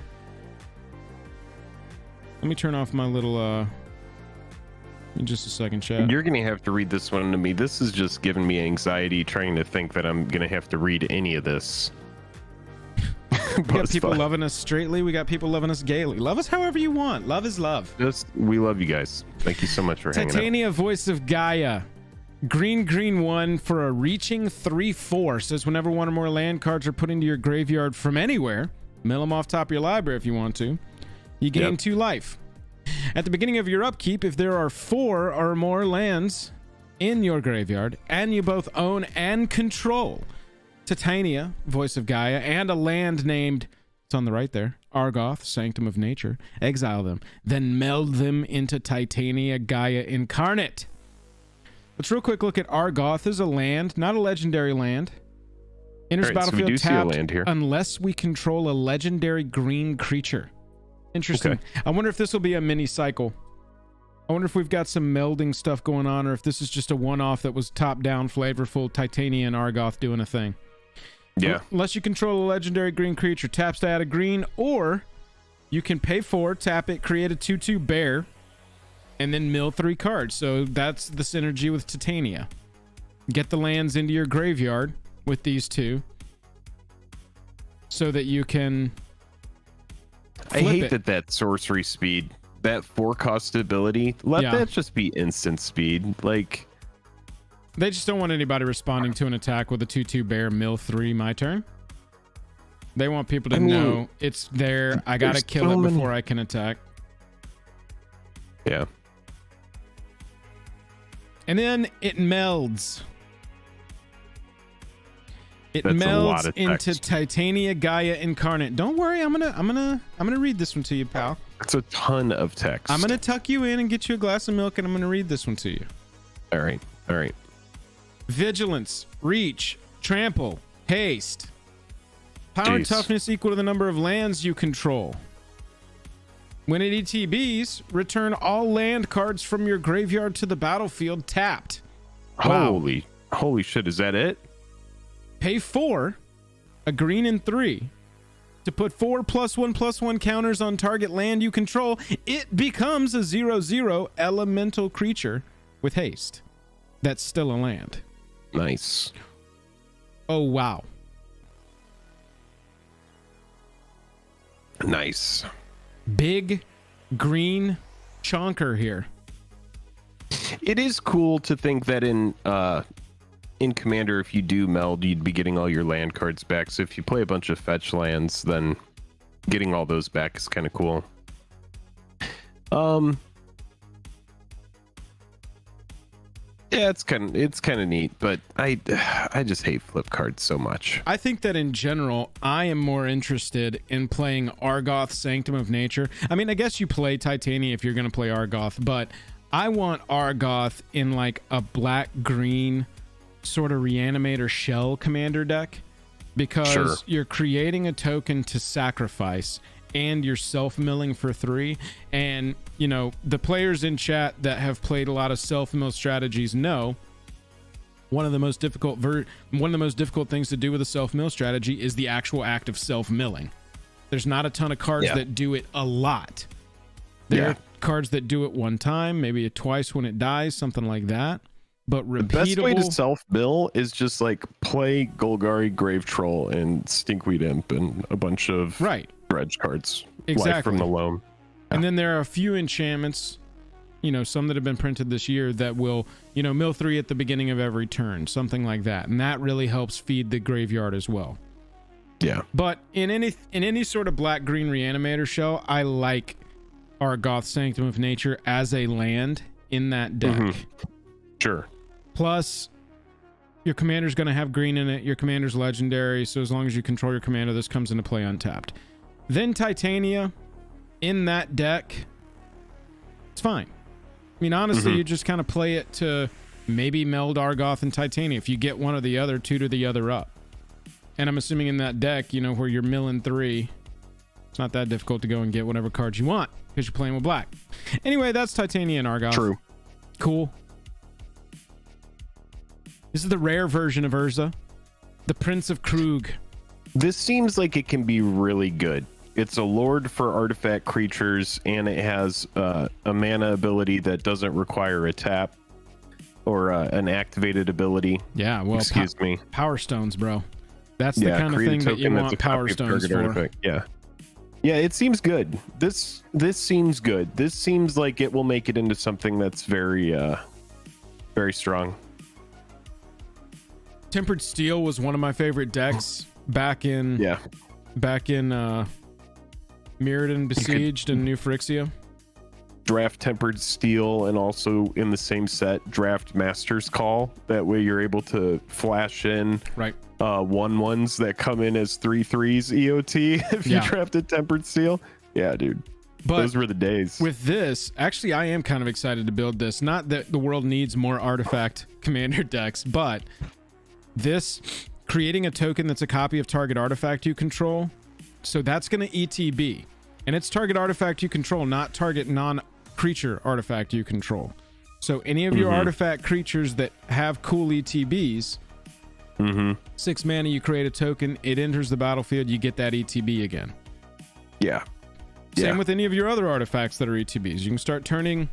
Let me turn off my little in just a second, chat. You're gonna have to read this one to me. This is just giving me anxiety trying to think that I'm gonna have to read any of this. We got people loving us straightly. We got people loving us gaily. Love us however you want. Love is love. We love you guys. Thank you so much for hanging out. Titania, Voice of Gaia. Green 1 for a reaching 3/4. Says whenever one or more land cards are put into your graveyard from anywhere, mill them off top of your library if you want to, you gain 2 life. At the beginning of your upkeep, if there are 4 or more lands in your graveyard and you both own and control Titania, Voice of Gaia, and a land named, it's on the right there, Argoth, Sanctum of Nature, exile them, then meld them into Titania Gaia Incarnate. Let's real quick look at Argoth as a land, not a legendary land. Enters All right, so we battlefield do see a tapped land here. unless we control a legendary green creature. Interesting. Okay. I wonder if this will be a mini cycle. I wonder if we've got some melding stuff going on, or if this is just a one-off that was top-down, flavorful, Titania and Argoth doing a thing. Yeah. Unless you control a legendary green creature, taps to add a green, or you can pay 4, tap it, create a 2/2 bear, and then mill 3 cards. So that's the synergy with Titania. Get the lands into your graveyard with these 2 so that you can I hate that sorcery speed, that 4-cost ability. Let that just be instant speed. Like, they just don't want anybody responding to an attack with a 2/2 bear, mill 3, my turn. They want people to know it's there. I gotta kill it before I can attack. Yeah. And then it melds. It That's a lot melds of into text. Titania Gaia Incarnate. Don't worry, I'm gonna read this one to you, pal. It's a ton of text. I'm gonna tuck you in and get you a glass of milk, and I'm gonna read this one to you. All right. Vigilance, reach, trample, haste. Power and Jeez. toughness equal to the number of lands you control. When it ETBs, return all land cards from your graveyard to the battlefield tapped. Wow. Holy shit, is that it? Pay 4, a green and 3, to put 4+1/+1 counters on target land you control. It becomes a 0/0 elemental creature with haste. That's still a land. Nice. Oh, wow. Nice. Big green chonker here. It is cool to think that in Commander, if you do meld, you'd be getting all your land cards back. So if you play a bunch of fetch lands, then getting all those back is kind of cool. Yeah, it's kind of neat, but I just hate flip cards so much. I think that in general, I am more interested in playing Argoth Sanctum of Nature. I mean, I guess you play Titania if you're going to play Argoth, but I want Argoth in like a black-green sort of Reanimator Shell commander deck, because you're creating a token to sacrifice and you're self-milling for 3. And, you know, the players in chat that have played a lot of self-mill strategies know one of the most difficult things to do with a self-mill strategy is the actual act of self-milling. There's not a ton of cards that do it a lot. There are cards that do it one time, maybe twice when it dies, something like that. But repeatable... The best way to self-mill is just like play Golgari, Grave Troll, and Stinkweed Imp and a bunch of dredge cards. Exactly. Life from the Loam. And then there are a few enchantments, you know, some that have been printed this year that will, you know, mill 3 at the beginning of every turn, something like that. And that really helps feed the graveyard as well. Yeah. But in any sort of black-green Reanimator Shell, I like Argoth Sanctum of Nature as a land in that deck. Sure. Plus, your commander's going to have green in it. Your commander's legendary, so as long as you control your commander, this comes into play untapped. Then Titania in that deck, it's fine. I mean, honestly, you just kind of play it to maybe meld Argoth and Titania. If you get one or the other, tutor the other up. And I'm assuming in that deck, you know, where you're milling 3, it's not that difficult to go and get whatever cards you want because you're playing with black. Anyway, that's Titania and Argoth. True. Cool. This is the rare version of Urza, the Prince of Krug. This seems like it can be really good. It's a lord for artifact creatures, and it has a mana ability that doesn't require a tap or an activated ability. Yeah, well, excuse me. Power Stones, bro. That's the kind of thing that you want Power Stones for. Artifact. Yeah. Yeah, it seems good. This seems good. This seems like it will make it into something that's very strong. Tempered Steel was one of my favorite decks back in Mirrodin Besieged and New Phyrexia. Draft Tempered Steel, and also in the same set draft Master's Call. That way you're able to flash in 1/1s that come in as 3/3s EOT if you drafted Tempered Steel. Yeah, dude. But those were the days. With this, actually, I am kind of excited to build this. Not that the world needs more artifact commander decks, but this creating a token that's a copy of target artifact you control. So that's going to ETB. And it's target artifact you control, not target non-creature artifact you control. So any of your artifact creatures that have cool ETBs, 6 mana, you create a token, it enters the battlefield, you get that ETB again. Yeah. Same with any of your other artifacts that are ETBs. You can start turning,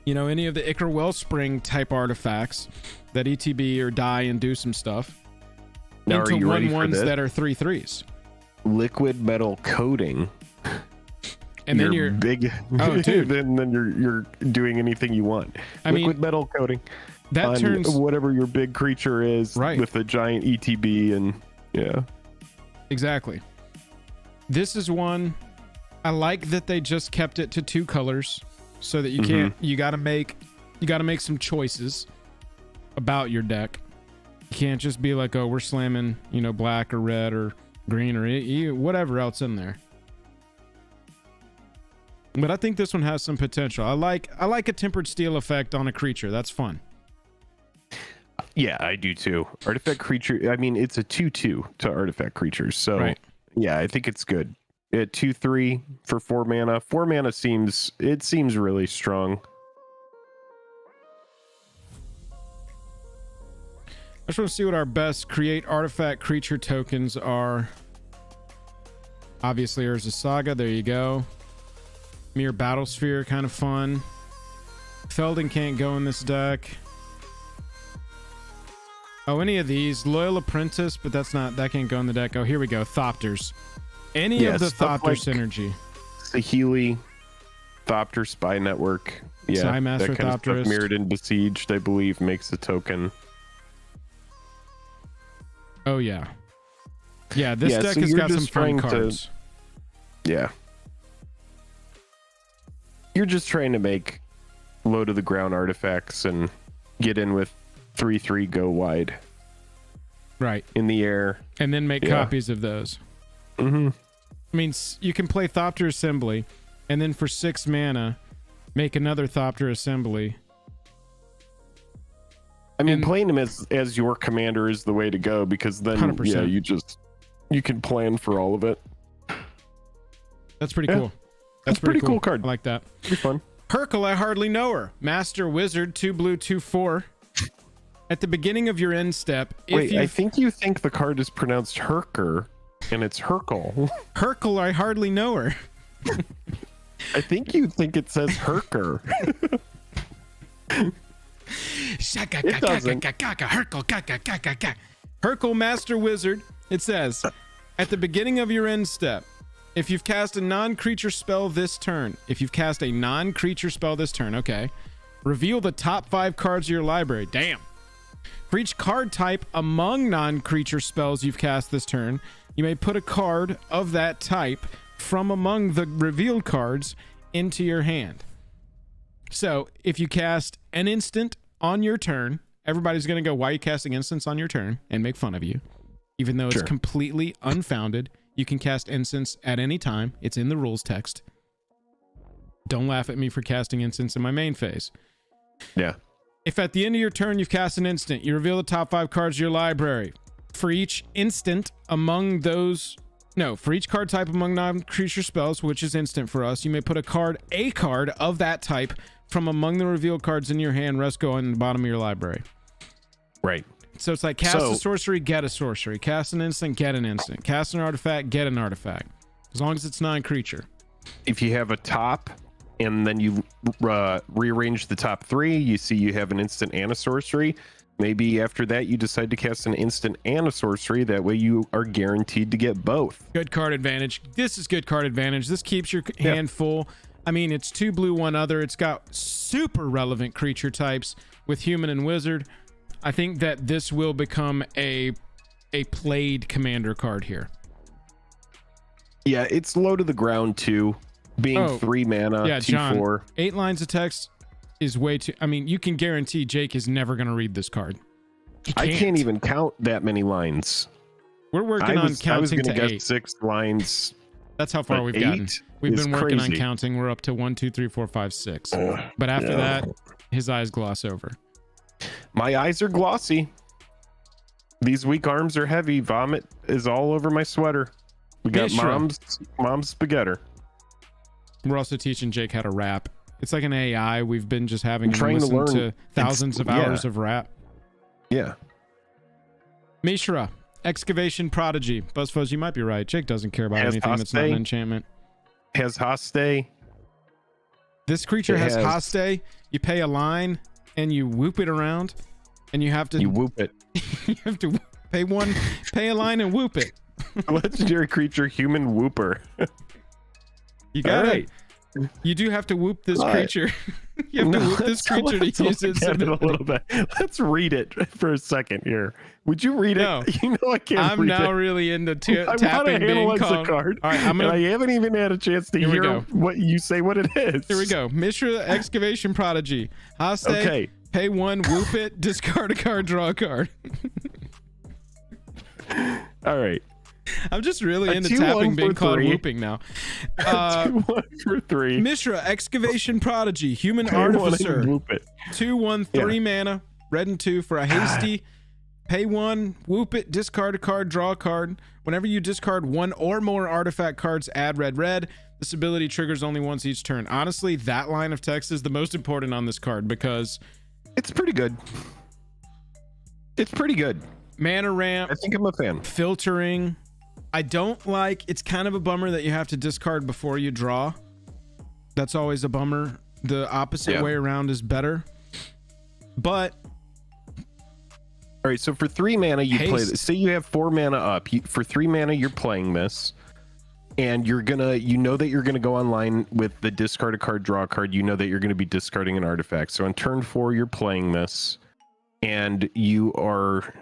you know, any of the Ichor Wellspring type artifacts that ETB or die and do some stuff now, into are you ready for 1/1s this? that are 3/3s. Liquid metal coating. And then you're big. Oh, dude. then you're doing anything you want. Liquid metal coating. That turns whatever your big creature is with a giant ETB, and exactly. This is one I like that they just kept it to 2 colors so that you can't you got to make some choices about your deck. You can't just be like, oh, we're slamming, you know, black or red or green or whatever else in there. But I think this one has some potential. I like a Tempered Steel effect on a creature. That's fun. Yeah, I do too. Artifact creature, I mean, it's a 2/2 to artifact creatures. So yeah, I think it's good. At 2/3 for 4 mana. 4 mana seems really strong. I just want to see what our best create artifact creature tokens are. Obviously, Urza Saga. There you go. Mere Battlesphere, kind of fun. Feldon can't go in this deck. Oh, any of these. Loyal Apprentice, but that can't go in the deck. Oh, here we go. Thopters. Any of the Thopter like synergy. Saheeli, Thopter Spy Network. Yeah, Psymaster that kind of Thopterist. stuff. Mirrodin Besieged, I believe, makes a token. Oh, yeah. Yeah, this deck has got some fun cards. Yeah. You're just trying to make low to the ground artifacts and get in with 3/3 go wide Right. in the air. And then make copies of those. Mm-hmm. I mean, you can play Thopter Assembly, and then for 6 mana, make another Thopter Assembly. I mean, playing him as your commander is the way to go, because then 100%. You can plan for all of it. That's pretty cool. That's pretty cool card. I like that. Pretty fun. Hurkyl, I hardly know her. Master Wizard, 2 blue, 2/4. At the beginning of your end step, I think you think the card is pronounced Hurker, and it's Hurkyl. Hurkyl, I hardly know her. I think you think it says Hurker. It doesn't. Hurkyl, Master Wizard. It says, at the beginning of your end step, if you've cast a non-creature spell this turn, okay, reveal the top 5 cards of your library. Damn. For each card type among non-creature spells you've cast this turn, you may put a card of that type from among the revealed cards into your hand. So if you cast an instant on your turn, everybody's going to go, why are you casting instants on your turn? And make fun of you. Even though it's completely unfounded. You can cast instants at any time. It's in the rules text. Don't laugh at me for casting instants in my main phase. Yeah. If at the end of your turn you've cast an instant, you reveal the top 5 cards of your library. For each instant among those... No, for each card type among non-creature spells, which is instant for us, you may put a card of that type from among the revealed cards in your hand. Rest go on the bottom of your library. Right. So it's like cast a sorcery, get a sorcery. Cast an instant, get an instant. Cast an artifact, get an artifact. As long as it's non-creature. If you have a top and then you rearrange the top 3, you see you have an instant and a sorcery. Maybe after that you decide to cast an instant and a sorcery. That way you are guaranteed to get both. Good card advantage. This is good card advantage. This keeps your hand full. I mean, it's 2 blue, 1 other. It's got super relevant creature types with human and wizard. I think that this will become a played commander card here. Yeah, it's low to the ground too. Being 3 mana, yeah, 2/4. John, 8 lines of text is way too... I mean, you can guarantee Jake is never going to read this card. I can't even count that many lines. We're working on counting I was gonna to guess 8. 6 lines. That's how far we've gotten. We've been working on counting. We're up to 1, 2, 3, 4, 5, 6. But after that, his eyes gloss over. My eyes are glossy. These weak arms are heavy. Vomit is all over my sweater. We got Mishra. mom's spaghetti. We're also teaching Jake how to rap. It's like an AI. We've been just having him trying to listen learn. to thousands of hours of rap. Yeah. Mishra, Excavation Prodigy. Buzzfuzz, you might be right. Jake doesn't care about anything that's not an enchantment. Has Haste. This creature has Haste. You pay a line and you whoop it around, and you have to... You whoop it. You have to pay a line and whoop it. Legendary creature, human whooper. You got it. You do have to whoop this creature. You have to whoop this creature to use its ability. A little bit. Let's read it for a second here. Would you read it? You know I can't I'm read now it. really into I want tapping to being analyze called. the card. All right, I'm gonna... And I haven't even had a chance to hear what you say what it is. Here we go. Mishra, Excavation Prodigy. Haste, pay 1, whoop it, discard a card, draw a card. All right. I'm just really into tapping being called whooping now. 2/1 for 3. Mishra, Excavation Prodigy, Human Artificer. 2/1 3 mana, red and 2 for a hasty. Pay 1, whoop it, discard a card, draw a card. Whenever you discard 1 or more artifact cards, add red. This ability triggers only once each turn. Honestly, that line of text is the most important on this card because it's pretty good. It's pretty good. Mana ramp. I think I'm a fan. Filtering. I don't like... It's kind of a bummer that you have to discard before you draw. That's always a bummer. The opposite way around is better. But... All right, so for 3 mana, you play this. Say you have 4 mana up. For 3 mana, you're playing this. And you're gonna... You know that you're gonna go online with the discard a card, draw a card. You know that you're gonna be discarding an artifact. So on turn 4, you're playing this. And you are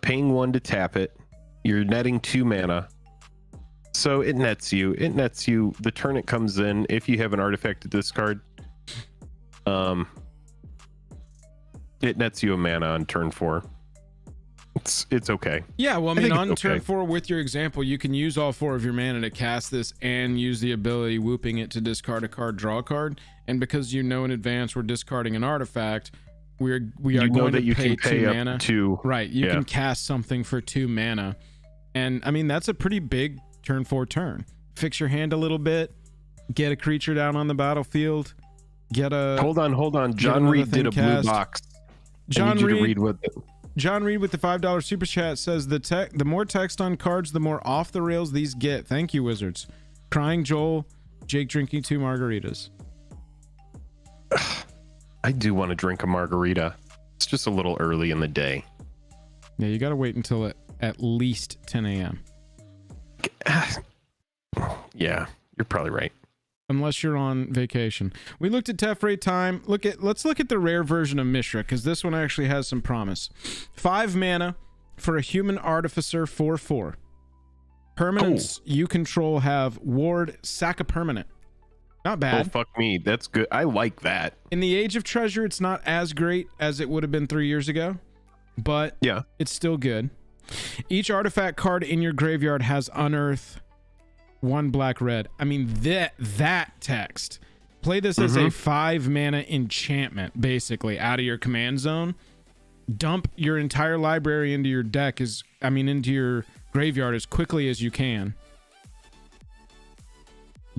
paying 1 to tap it. You're netting 2 mana. So it nets you. The turn it comes in. If you have an artifact to discard, It nets you a mana on turn 4. It's okay. Yeah, well, I think mean, on it's turn okay. 4, with your example, you can use all 4 of your mana to cast this and use the ability whooping it to discard a card, draw a card. And because you know in advance we're discarding an artifact, we are going to pay 2 mana. Up to Right, you can cast something for 2 mana. And I mean, that's a pretty big turn 4 turn. Fix your hand a little bit, get a creature down on the battlefield, get a... Hold on. John Reed did a blue box. John I need you Reed, to read what John Reed with the $5 super chat says the more text on cards, the more off the rails these get. Thank you, Wizards. Crying Joel, Jake drinking 2 margaritas. I do want to drink a margarita. It's just a little early in the day. Yeah, you got to wait until at least 10 a.m. Yeah, you're probably right. Unless you're on vacation. We looked at Teferi time. Let's look at the rare version of Mishra, because this one actually has some promise. 5 mana for a human artificer 4/4. Permanents you control have ward, sack a permanent. Not bad. Oh, fuck me. That's good. I like that. In the Age of Treasure, it's not as great as it would have been 3 years ago, but yeah, it's still good. Each artifact card in your graveyard has unearth 1 black red. I mean, that text. Play this as a 5 mana enchantment, basically, out of your command zone. Dump your entire library into your deck into your graveyard as quickly as you can.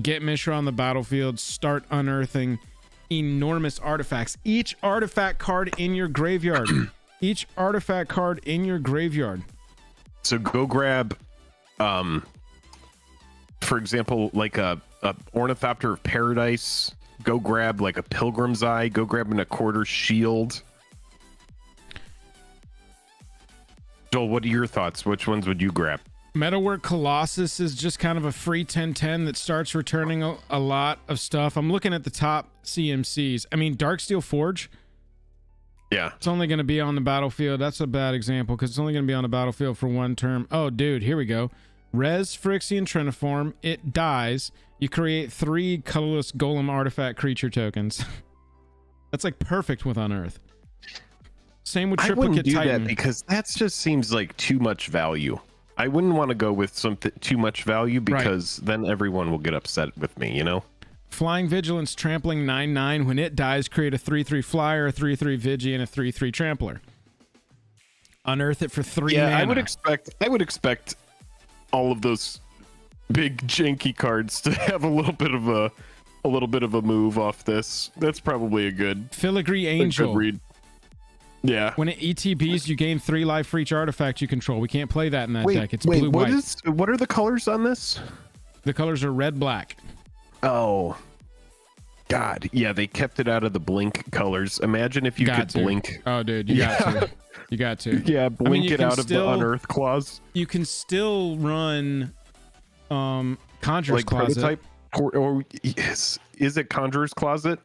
Get Mishra on the battlefield, start unearthing enormous artifacts. Each artifact card in your graveyard. Each artifact card in your graveyard. So go grab for example, like a Ornithopter of Paradise. Go grab like a Pilgrim's Eye. Go grab an 1/4 shield. Joel, what are your thoughts? Which ones would you grab? Metalwork Colossus is just kind of a free 10/10 that starts returning a lot of stuff. I'm looking at the top CMCs. I mean, Darksteel Forge. Yeah. It's only going to be on the battlefield. That's a bad example because it's only going to be on the battlefield for 1 turn. Oh, dude, here we go. Res Phyrexian Triniform. It dies. You create 3 colorless golem artifact creature tokens. That's like perfect with Unearth. Same with Triplicate I wouldn't do Titan. that because that just seems like too much value. I wouldn't want to go with something too much value because then everyone will get upset with me, you know? Flying Vigilance, trampling 9/9. When it dies, create a 3/3 flyer, a 3/3 Vigi, and a 3/3 trampler. Unearth it for 3 mana. I would expect all of those big janky cards to have a little bit of a move off this. That's probably a good Filigree Angel. A good read. Yeah. When it ETBs, you gain 3 life for each artifact you control. We can't play that in that deck. It's blue-white. What are the colors on this? The colors are red-black. Oh. God. Yeah, they kept it out of the blink colors. Imagine if you could blink. Oh, dude, you got to. You got to. Yeah, blink it out of the Unearth clause. You can still run Conjurer's Closet. Prototype? Or is it Conjurer's Closet?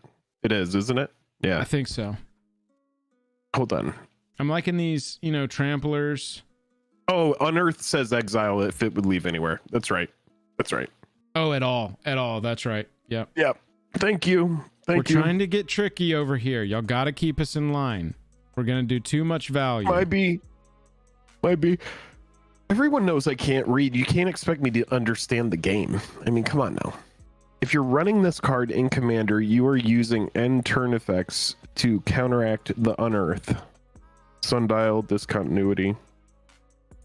It is, isn't it? Yeah. I think so. Hold on. I'm liking these, tramplers. Oh, Unearth says exile if it would leave anywhere. That's right. That's right. Oh, at all. That's right. Yep. Yep. Thank you. We're trying to get tricky over here. Y'all got to keep us in line. We're going to do too much value. Might be. Everyone knows I can't read. You can't expect me to understand the game. I mean, come on now. If you're running this card in Commander, you are using end turn effects to counteract the Unearth. Sundial, Discontinuity.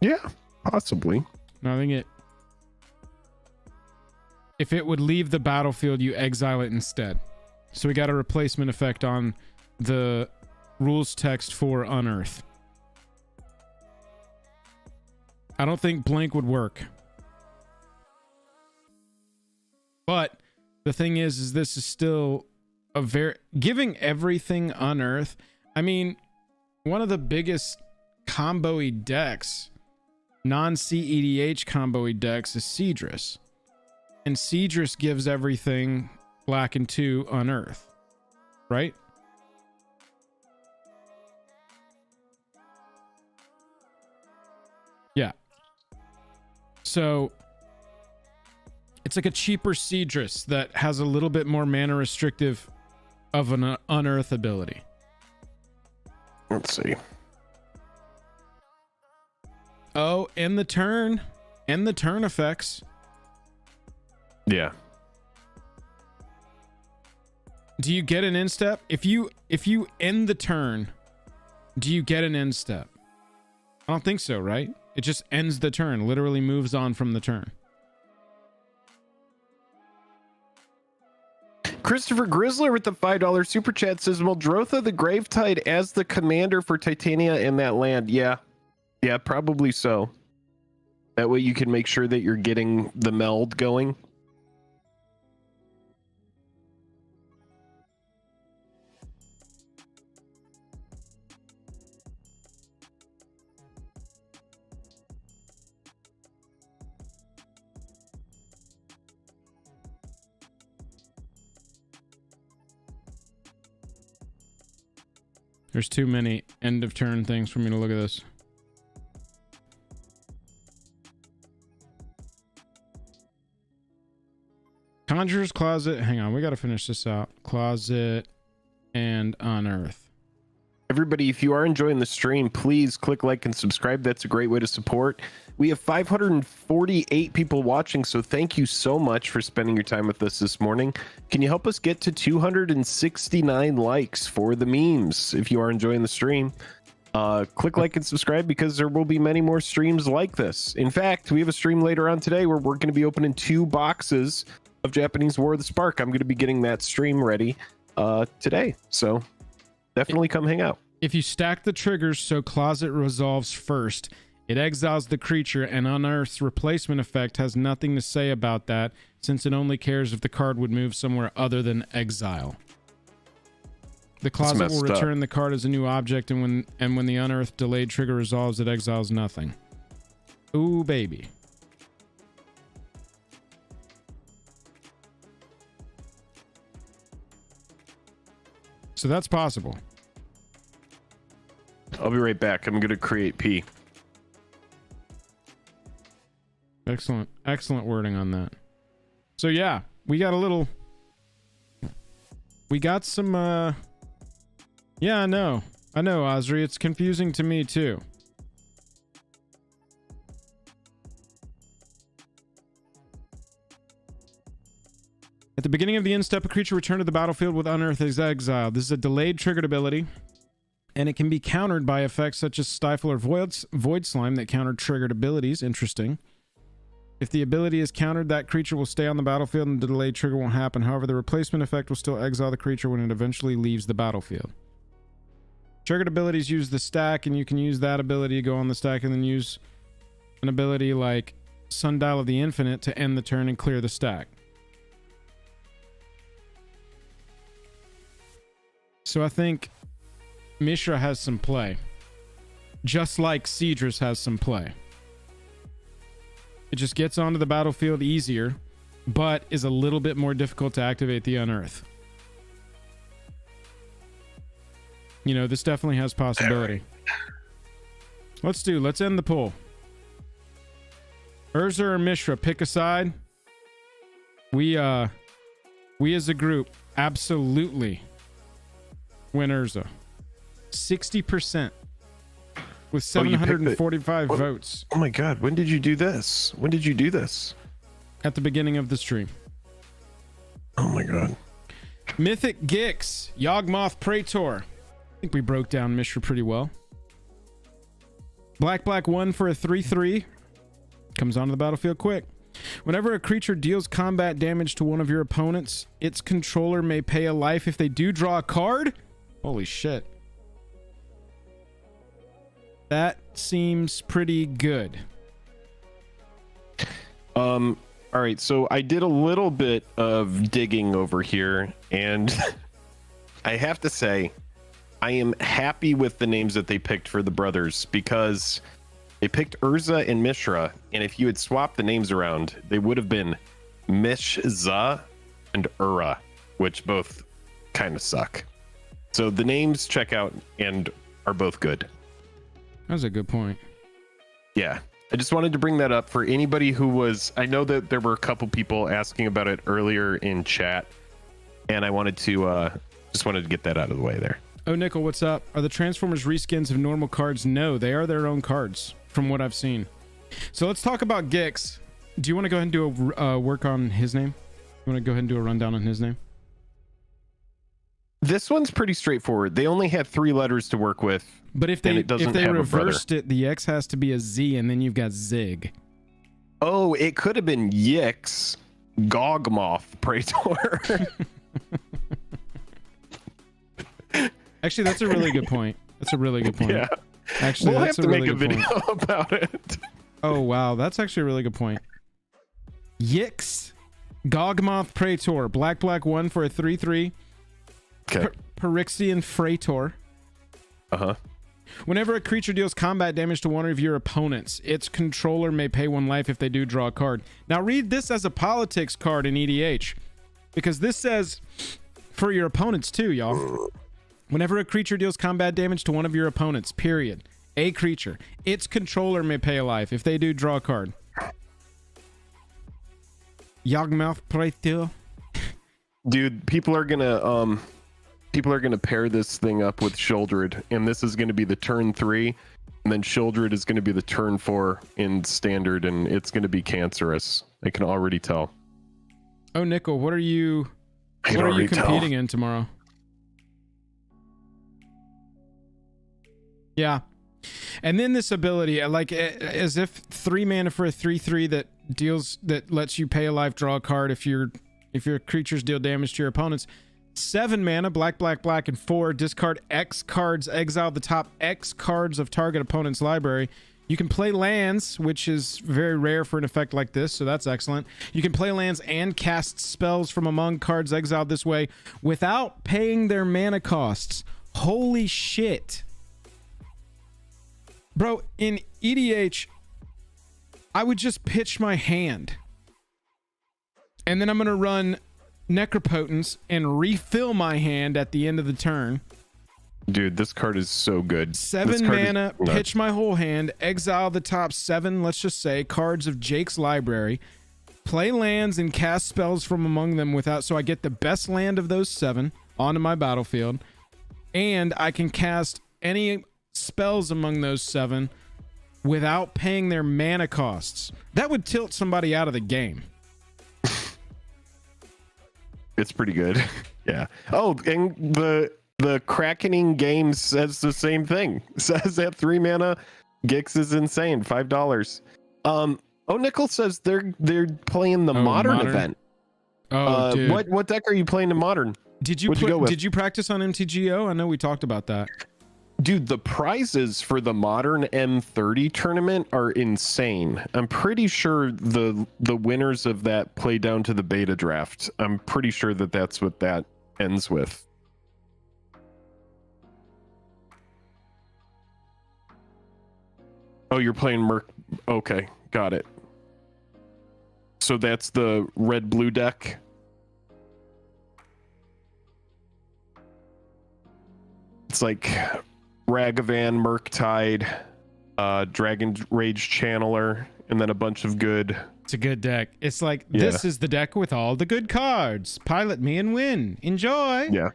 Yeah, possibly. No, I think if it would leave the battlefield, you exile it instead. So we got a replacement effect on the rules text for Unearth. I don't think Blink would work. But the thing is this is still a giving everything Unearth. I mean, one of the biggest combo-y decks, non-CEDH combo-y decks is Seadris. And Seadris gives everything black and 2 Unearth. Right? Yeah. So it's like a cheaper Seadris that has a little bit more mana restrictive of an Unearth ability. Let's see. Oh, end the turn. End the turn effects. Yeah. Do you get an end step? If you end the turn, do you get an end step? I don't think so, right? It just ends the turn, literally moves on from the turn. Christopher Grizzler with the $5 super chat says, Muldrotha the Gravetide as the commander for Titania in that land. Yeah, probably so. That way you can make sure that you're getting the meld going. There's too many end of turn things for me to look at this. Conjurer's Closet. Hang on, we got to finish this out. Closet and Unearth. Everybody, if you are enjoying the stream, please click like and subscribe. That's a great way to support. We have 548 people watching, so thank you so much for spending your time with us this morning. Can you help us get to 269 likes for the memes if you are enjoying the stream? Click like and subscribe because there will be many more streams like this. In fact, we have a stream later on today where we're going to be opening 2 boxes of Japanese War of the Spark. I'm going to be getting that stream ready today, so definitely come hang out. If you stack the triggers so Closet resolves first, it exiles the creature, and Unearth's replacement effect has nothing to say about that, since it only cares if the card would move somewhere other than exile. The Closet will return the card as a new object, and when the Unearthed delayed trigger resolves, it exiles nothing. Ooh, baby. So that's possible. I'll be right back. I'm going to create P. Excellent wording on that. So yeah, we got some yeah, I know Osri, it's confusing to me too. At the beginning of the end step, a creature returned to the battlefield with Unearth is exiled. This is a delayed triggered ability, and it can be countered by effects such as Stifle or Void Slime that counter triggered abilities. Interesting. If the ability is countered, that creature will stay on the battlefield and the delayed trigger won't happen. However, the replacement effect will still exile the creature when it eventually leaves the battlefield. Triggered abilities use the stack, and you can use that ability to go on the stack and then use an ability like Sundial of the Infinite to end the turn and clear the stack. So I think Mishra has some play. Just like Cedrus has some play. It just gets onto the battlefield easier, but is a little bit more difficult to activate the Unearth. You know, this definitely has possibility. Let's end the poll. Urza or Mishra, pick a side. We as a group absolutely win Urza. 60%. With 745 votes. Oh my god, when did you do this? At the beginning of the stream. Oh my god. Mythic Gix, Yawgmoth Praetor. I think we broke down Mishra pretty well. Black 1 for a 3/3. Comes onto the battlefield quick. Whenever a creature deals combat damage to one of your opponents, its controller may pay a life if they do draw a card. Holy shit. That seems pretty good. All right, so I did a little bit of digging over here, and I have to say, I am happy with the names that they picked for the brothers, because they picked Urza and Mishra, and if you had swapped the names around, they would have been Mishza and Ura, which both kind of suck. So the names check out and are both good. That's a good point. Yeah, I just wanted to bring that up for anybody who was... I know that there were a couple people asking about it earlier in chat, and I wanted to just wanted to get that out of the way there. Oh, Nickel, what's up? Are the Transformers reskins of normal cards? No, they are their own cards, from what I've seen. So let's talk about Gix. Do you want to go ahead and do a work on his name? You want to go ahead and do a rundown on his name? This one's pretty straightforward. They only had 3 letters to work with. But if they reversed it, the X has to be a Z, and then you've got Zig. Oh, it could have been Yix, Gogmoth, Praetor. Actually, that's a really good point. That's a really good point. Yeah. Actually, we'll that's have to a really make a good video point. about it. Oh, wow. That's actually a really good point. Yix, Gogmoth, Praetor. Black 1 for a 3/3. Okay. Phyrexian Fleshgorger. Uh-huh. Whenever a creature deals combat damage to one of your opponents, its controller may pay 1 life if they do draw a card. Now read this as a politics card in EDH, because this says for your opponents too, y'all. Whenever a creature deals combat damage to one of your opponents, period, a creature, its controller may pay a life if they do draw a card. Yagmouth Praetor. Dude, people are gonna pair this thing up with Shieldred, and this is gonna be the turn 3, and then Shieldred is gonna be the turn 4 in standard, and it's gonna be cancerous. I can already tell. Oh, Nickel, what are you competing in tomorrow? Yeah. And then this ability, like as if 3 mana for a 3/3 that lets you pay a life, draw a card if your creatures deal damage to your opponents. 7 mana, black, and 4. Discard X cards, exile the top X cards of target opponent's library. You can play lands, which is very rare for an effect like this, so that's excellent. You can play lands and cast spells from among cards exiled this way without paying their mana costs. Holy shit. Bro, in EDH, I would just pitch my hand. And then I'm going to run Necropotence and refill my hand at the end of the turn. Dude, this card is so good. 7 mana, pitch my whole hand, exile the top 7, let's just say, cards of Jake's library, play lands and cast spells from among them without, so I get the best land of those 7 onto my battlefield, and I can cast any spells among those 7 without paying their mana costs. That would tilt somebody out of the game. It's pretty good. Yeah. Oh, and the Krakening game says the same thing. It says that 3 mana Gix is insane. $5. Oh, Nickel says they're playing the modern event. Oh, dude. What deck are you playing in modern? Did you practice on MTGO? I know we talked about that. Dude, the prizes for the modern M30 tournament are insane. I'm pretty sure the winners of that play down to the beta draft. I'm pretty sure that that's what that ends with. Oh, you're playing Merc. Okay, got it. So that's the red-blue deck. It's like Ragavan, Murktide, Dragon Rage Channeler, and then a bunch of good. It's a good deck. It's like, This is the deck with all the good cards. Pilot me and win. Enjoy. Yeah.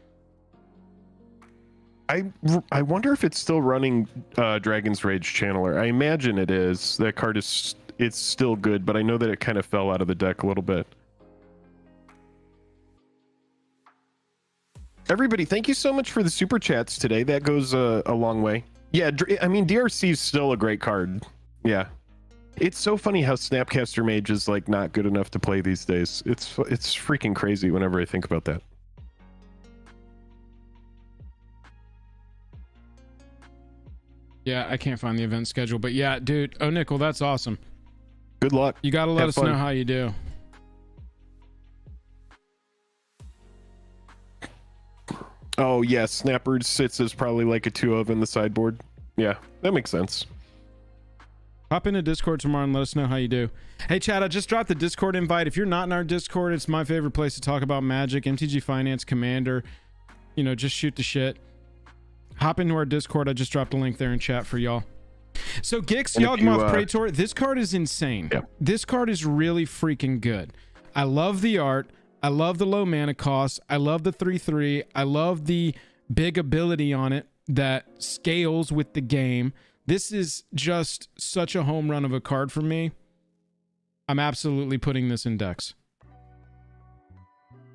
I wonder if it's still running Dragon's Rage Channeler. I imagine it is. That card it's still good, but I know that it kind of fell out of the deck a little bit. Everybody, thank you so much for the super chats today. That goes a long way. Yeah, I mean, DRC is still a great card. Yeah. It's so funny how Snapcaster Mage is like not good enough to play these days. It's freaking crazy whenever I think about that. Yeah, I can't find the event schedule, but yeah, dude. Oh, Nickel, that's awesome. Good luck. You got to let us know how you do. Oh, yeah, Snapper sits as probably like a 2 of in the sideboard. Yeah, that makes sense. Hop into Discord tomorrow and let us know how you do. Hey, Chad, I just dropped the Discord invite. If you're not in our Discord, it's my favorite place to talk about Magic, MTG Finance, Commander. You know, just shoot the shit. Hop into our Discord. I just dropped a link there in chat for y'all. So, Gix, Yawgmoth Praetor, this card is insane. Yeah. This card is really freaking good. I love the art. I love the low mana cost. I love the 3/3. I love the big ability on it that scales with the game. This is just such a home run of a card for me. I'm absolutely putting this in decks.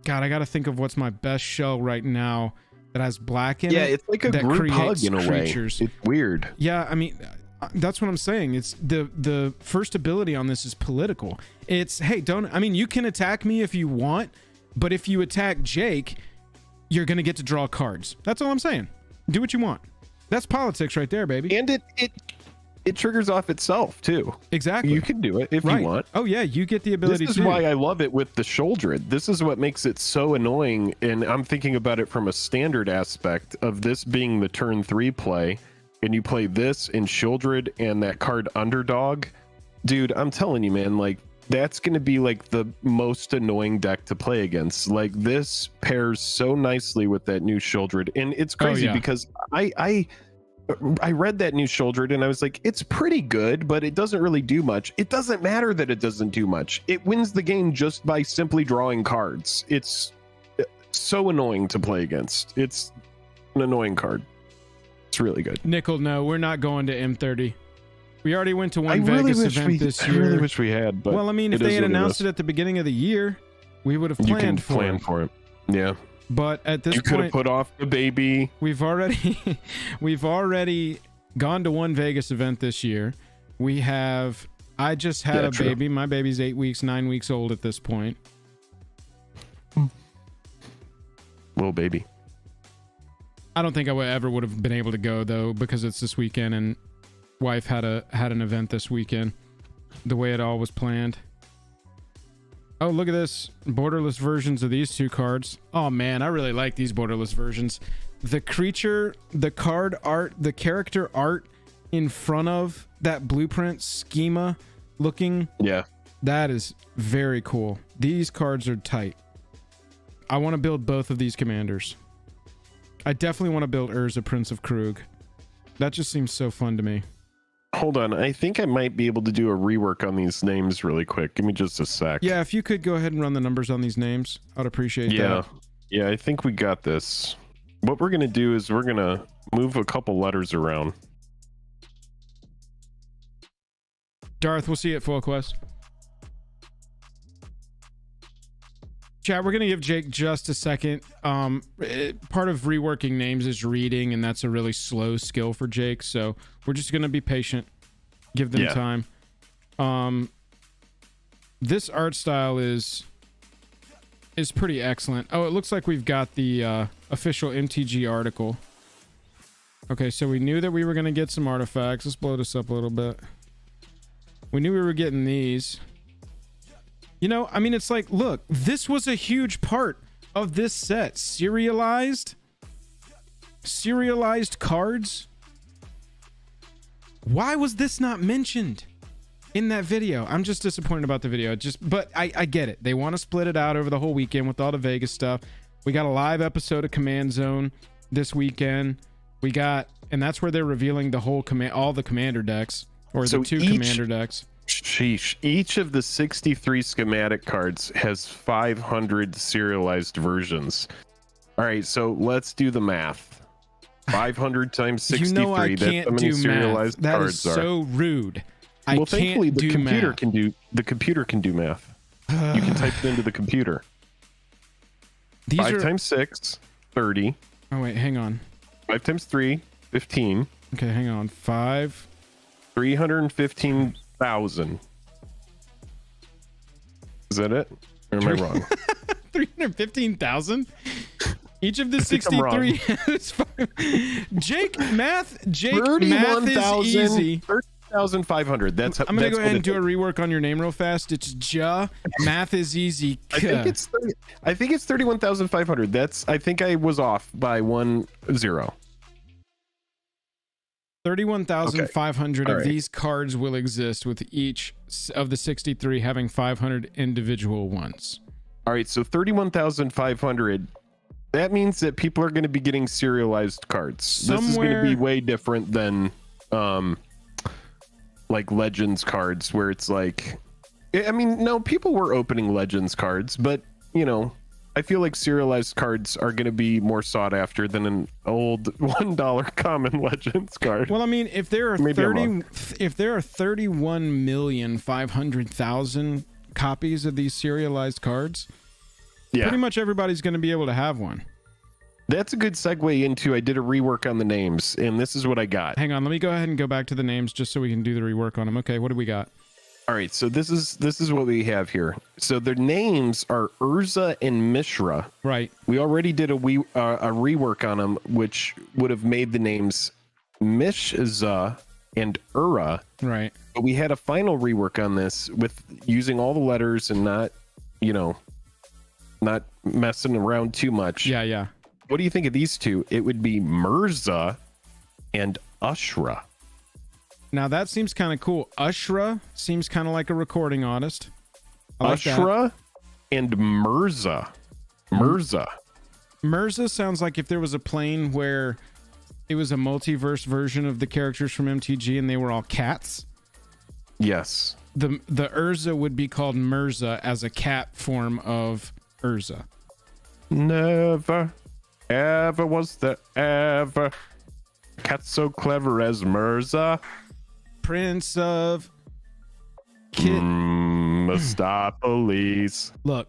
God, I gotta think of what's my best shell right now that has black in it. Yeah, it's like a that group hug creates in a creatures. way. It's weird. Yeah, I mean, that's what I'm saying. It's the first ability on this is political. It's, hey, don't, I mean, you can attack me if you want, but if you attack Jake, you're gonna get to draw cards. That's all I'm saying. Do what you want. That's politics right there, baby. And it triggers off itself too. Exactly. You can do it if you want. Oh yeah, you get the ability. This is why I love it with the Sheoldred. This is what makes it so annoying, and I'm thinking about it from a standard aspect of this being the turn 3 play, and you play this in Sheoldred and that card Underdog. Dude, I'm telling you, man, like that's going to be like the most annoying deck to play against. Like this pairs so nicely with that new Sheoldred, and it's crazy because I read that new Sheoldred and I was like, it's pretty good, but it doesn't really do much. It doesn't matter that it doesn't do much. It wins the game just by simply drawing cards. It's so annoying to play against. It's an annoying card. It's really good. Nickel, no, we're not going to M30. We already went to one Vegas event this year. I really wish we had, but well, I mean, if they had announced it at the beginning of the year, we would have planned for it. Yeah. But at this point, you could have put off the baby. We've already gone to one Vegas event this year. I just had a baby. My baby's 8 weeks, 9 weeks old at this point. Little baby. I don't think I would have been able to go though, because it's this weekend and wife had an event this weekend the way it all was planned. Oh, look at this. Borderless versions of these two cards. Oh man, I really like these borderless versions. The creature, the card art, the character art in front of that blueprint schema looking. Yeah. That is very cool. These cards are tight. I want to build both of these commanders. I definitely want to build Urza, Prince of Krug. That just seems so fun to me. Hold on, I think I might be able to do a rework on these names really quick. Give me just a sec. Yeah, if you could go ahead and run the numbers on these names, I'd appreciate that. Yeah, I think we got this. What we're going to do is we're going to move a couple letters around. Darth, we'll see you at Full Quest. Chat, we're going to give Jake just a second. Part of reworking names is reading, and that's a really slow skill for Jake, so we're just going to be patient. Give them time. This art style is pretty excellent. Oh, it looks like we've got the official MTG article. Okay, so we knew that we were going to get some artifacts. Let's blow this up a little bit. We knew we were getting these. You know, I mean, it's like, look, this was a huge part of this set. Serialized cards. Why was this not mentioned in that video? I'm just disappointed about the video. But I get it. They want to split it out over the whole weekend with all the Vegas stuff. We got a live episode of Command Zone this weekend. And that's where they're revealing the whole all the commander decks, or the two commander decks. Sheesh. Each of the 63 schematic cards has 500 serialized versions. All right, so let's do the math. 500 times 63. You know I that's can't how many do serialized math. That cards is so rude. Well, thankfully the computer can do math. You can type it into the computer. These 5 times 6, 30. Oh wait, hang on. 5 times 3, 15. Okay, hang on. 315,000. Is that it? Or am I wrong? 315,000? Each of the 63 has Jake math is easy. 30,500. That's I'm gonna go ahead and do a rework on your name real fast. It's math is easy. I think it's 31,500. I think I was off by 1 0. 31,500 of these cards will exist, with each of the 63 having 500 individual ones. All right, so 31,500. That means that people are going to be getting serialized cards. This is going to be way different than like Legends cards, where it's like, I mean, no, people were opening Legends cards, but you know, I feel like serialized cards are going to be more sought after than an old $1 common Legends card. Well, I mean, if there are Maybe I'm wrong. 31,500,000 copies of these serialized cards, Yeah. pretty much everybody's going to be able to have one. That's a good segue into, I did a rework on the names, and this is what I got. Hang on, let me go ahead and go back to the names just so we can do the rework on them. Okay, what do we got? All right, so this is what we have here. So their names are Urza and Mishra. Right. We already did a rework on them, which would have made the names Mishza and Ura. Right. But we had a final rework on this with using all the letters and not messing around too much. Yeah, yeah. What do you think of these two? It would be Mirza and Ushra. Now that seems kind of cool. Ushra seems kind of like a recording artist. I like that. Ushra and Mirza. Mirza sounds like if there was a plane where it was a multiverse version of the characters from MTG and they were all cats. Yes. The Urza would be called Mirza as a cat form of Urza. Never, ever was there ever cat so clever as Mirza. Prince of Mustapolis. Look.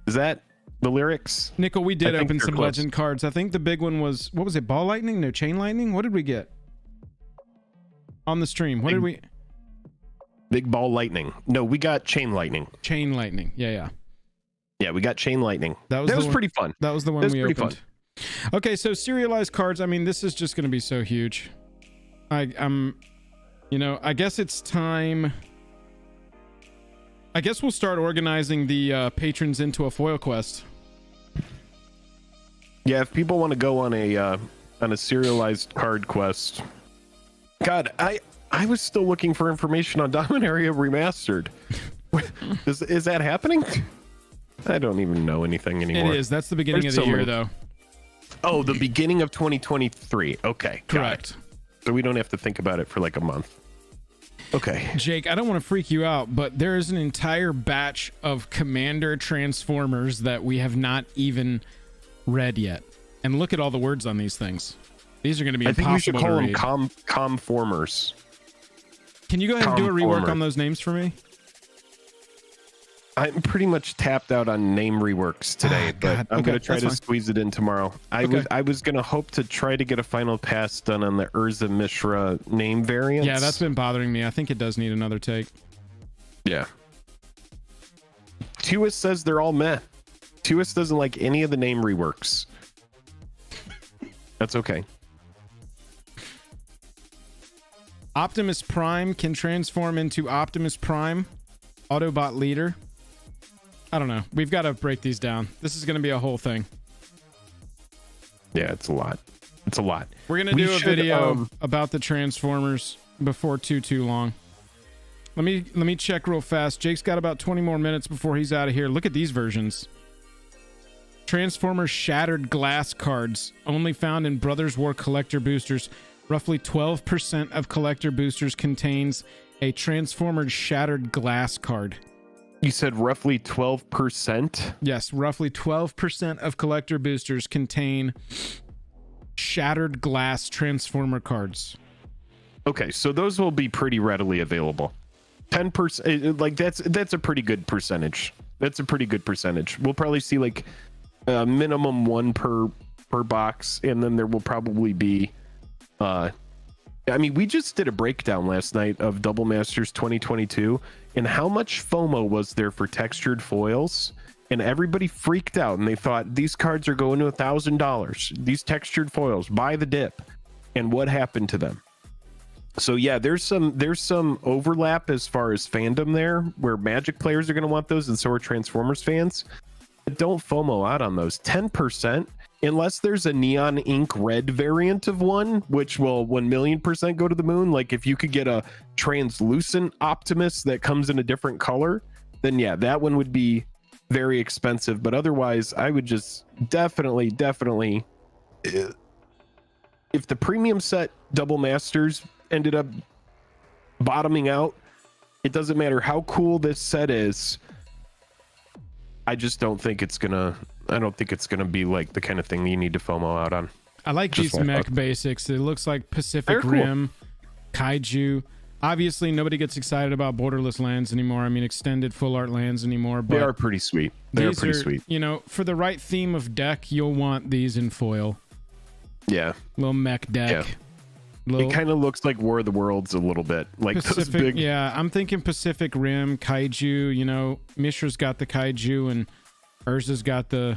Is that the lyrics? Nickel, we did I think open they're some close. legend cards. I think the big one was, what was it? Ball lightning? No, chain lightning? What did we get? On the stream. What did we? Big ball lightning. No, we got chain lightning. Chain lightning. Yeah, yeah. Yeah, we got chain lightning. That was pretty fun. That was the one That was we pretty opened. Okay, so serialized cards. I mean, this is just going to be so huge. I'm, I guess it's time. I guess we'll start organizing the patrons into a foil quest. Yeah, if people want to go on a serialized card quest. God, I was still looking for information on Dominaria Remastered. Is that happening? I don't even know anything anymore. It is. That's the beginning of the year, though. Oh, the beginning of 2023. Okay. Correct. So we don't have to think about it for like a month. Okay. Jake, I don't want to freak you out, but there is an entire batch of Commander Transformers that we have not even read yet. And look at all the words on these things. These are going to be I think we should impossible to call them read. comformers. Can you go ahead and do a rework Comformer. on those names for me? I'm pretty much tapped out on name reworks today, but God. I'm Okay, going to try that's to fine. squeeze it in tomorrow. I was going to hope to try to get a final pass done on the Urza Mishra name variants. Yeah, that's been bothering me. I think it does need another take. Yeah. Tuis says they're all meh. Tuis doesn't like any of the name reworks. That's okay. Optimus Prime can transform into Optimus Prime, Autobot Leader. I don't know. We've got to break these down. This is going to be a whole thing. Yeah, it's a lot. It's a lot. We're going to do a video about the Transformers before too long. Let me check real fast. Jake's got about 20 more minutes before he's out of here. Look at these versions. Transformers Shattered Glass cards, only found in Brothers War collector boosters. Roughly 12% of collector boosters contains a Transformers Shattered Glass card. You said roughly 12%? Yes, roughly 12% of collector boosters contain Shattered Glass Transformer cards. Okay, so those will be pretty readily available. 10%, like that's a pretty good percentage. That's a pretty good percentage. We'll probably see like a minimum one per box, and then there will probably be I mean, we just did a breakdown last night of Double Masters 2022 and how much FOMO was there for textured foils, and everybody freaked out and they thought these cards are going to $1,000. These textured foils, buy the dip. And what happened to them? So yeah, there's some overlap as far as fandom there, where Magic players are going to want those, and so are Transformers fans. But don't FOMO out on those. 10%, unless there's a neon ink red variant of one, which will 1,000,000% go to the moon. Like if you could get a translucent Optimus that comes in a different color, then yeah, that one would be very expensive. But otherwise, I would just definitely, if the premium set Double Masters ended up bottoming out, it doesn't matter how cool this set is. I just don't think it's gonna. I don't think it's gonna be like the kind of thing you need to FOMO out on. I like Just these my mech thoughts. basics. It looks like Pacific Very cool. Rim, Kaiju. Obviously, nobody gets excited about borderless lands anymore. I mean, extended full art lands anymore. But They are pretty sweet. They are these pretty sweet. You know, for the right theme of deck, you'll want these in foil. Yeah. Little mech deck. Yeah. Little It kind of looks like War of the Worlds a little bit, like those Pacific. big. Yeah, I'm thinking Pacific Rim, Kaiju. You know, Mishra's got the Kaiju and Urza's got the.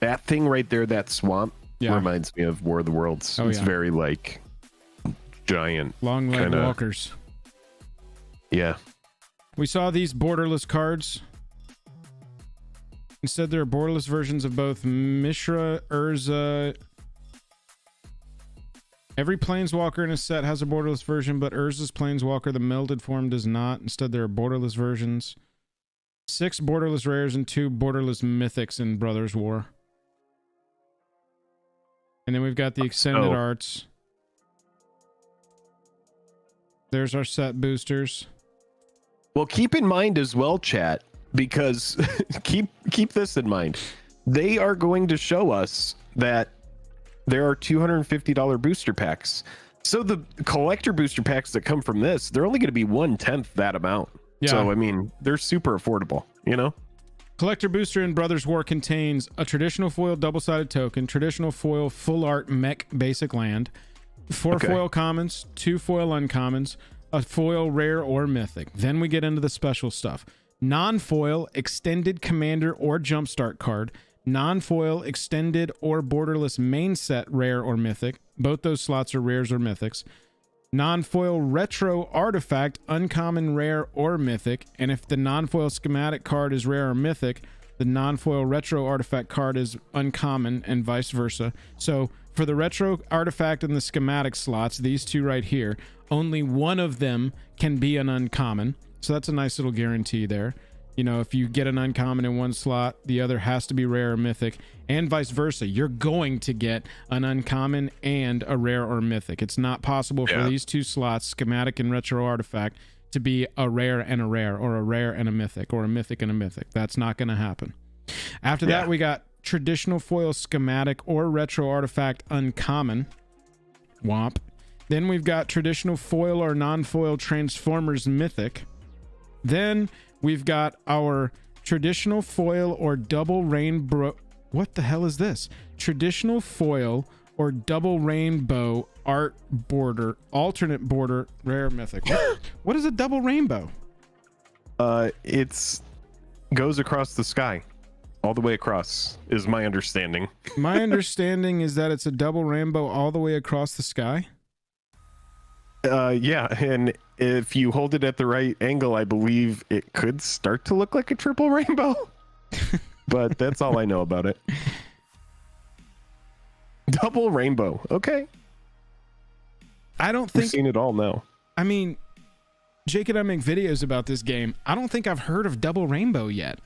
That thing right there, that swamp, Yeah. reminds me of War of the Worlds. Oh, It's yeah. very like giant. Long leg kinda- walkers. Yeah. We saw these borderless cards. Instead, there are borderless versions of both Mishra, Urza. Every planeswalker in a set has a borderless version, but Urza's planeswalker, the melded form, does not. Instead, there are borderless versions. 6 borderless rares and 2 borderless mythics in Brothers War. And then we've got the extended arts. There's our set boosters. Well, keep in mind as well, chat, because keep this in mind. They are going to show us that there are $250 booster packs. So the collector booster packs that come from this, they're only going to be 1/10 that amount. Yeah. So I mean, they're super affordable, you know? Collector booster in Brothers War contains a traditional foil double-sided token, traditional foil full art mech basic land, 4 Okay. foil commons, 2 foil uncommons, a foil rare or mythic. Then we get into the special stuff. Non-foil extended commander or jumpstart card, non-foil extended or borderless main set rare or mythic. Both those slots are rares or mythics. Non-foil retro artifact, uncommon, rare, or mythic. And if the non-foil schematic card is rare or mythic, the non-foil retro artifact card is uncommon, and vice versa. So for the retro artifact and the schematic slots, these two right here, only one of them can be an uncommon. So that's a nice little guarantee there. You know, if you get an uncommon in one slot, the other has to be rare or mythic, and vice versa. You're going to get an uncommon and a rare or mythic. It's not possible for these two slots, schematic and retro artifact, to be a rare and a rare, or a rare and a mythic, or a mythic and a mythic. That's not going to happen. After that, we got traditional foil schematic or retro artifact uncommon. Womp. Then we've got traditional foil or non-foil Transformers mythic. Then we've got our traditional foil or double rainbow. What the hell is this? Traditional foil or double rainbow art border, alternate border, rare mythic. What is a double rainbow? It's goes across the sky, all the way across, is my understanding. My understanding is that it's a double rainbow all the way across the sky. Yeah, and if you hold it at the right angle, I believe it could start to look like a triple rainbow. But that's all I know about it. Double rainbow. Okay. I don't We've think. seen it all now. I mean, Jake and I make videos about this game. I don't think I've heard of double rainbow yet.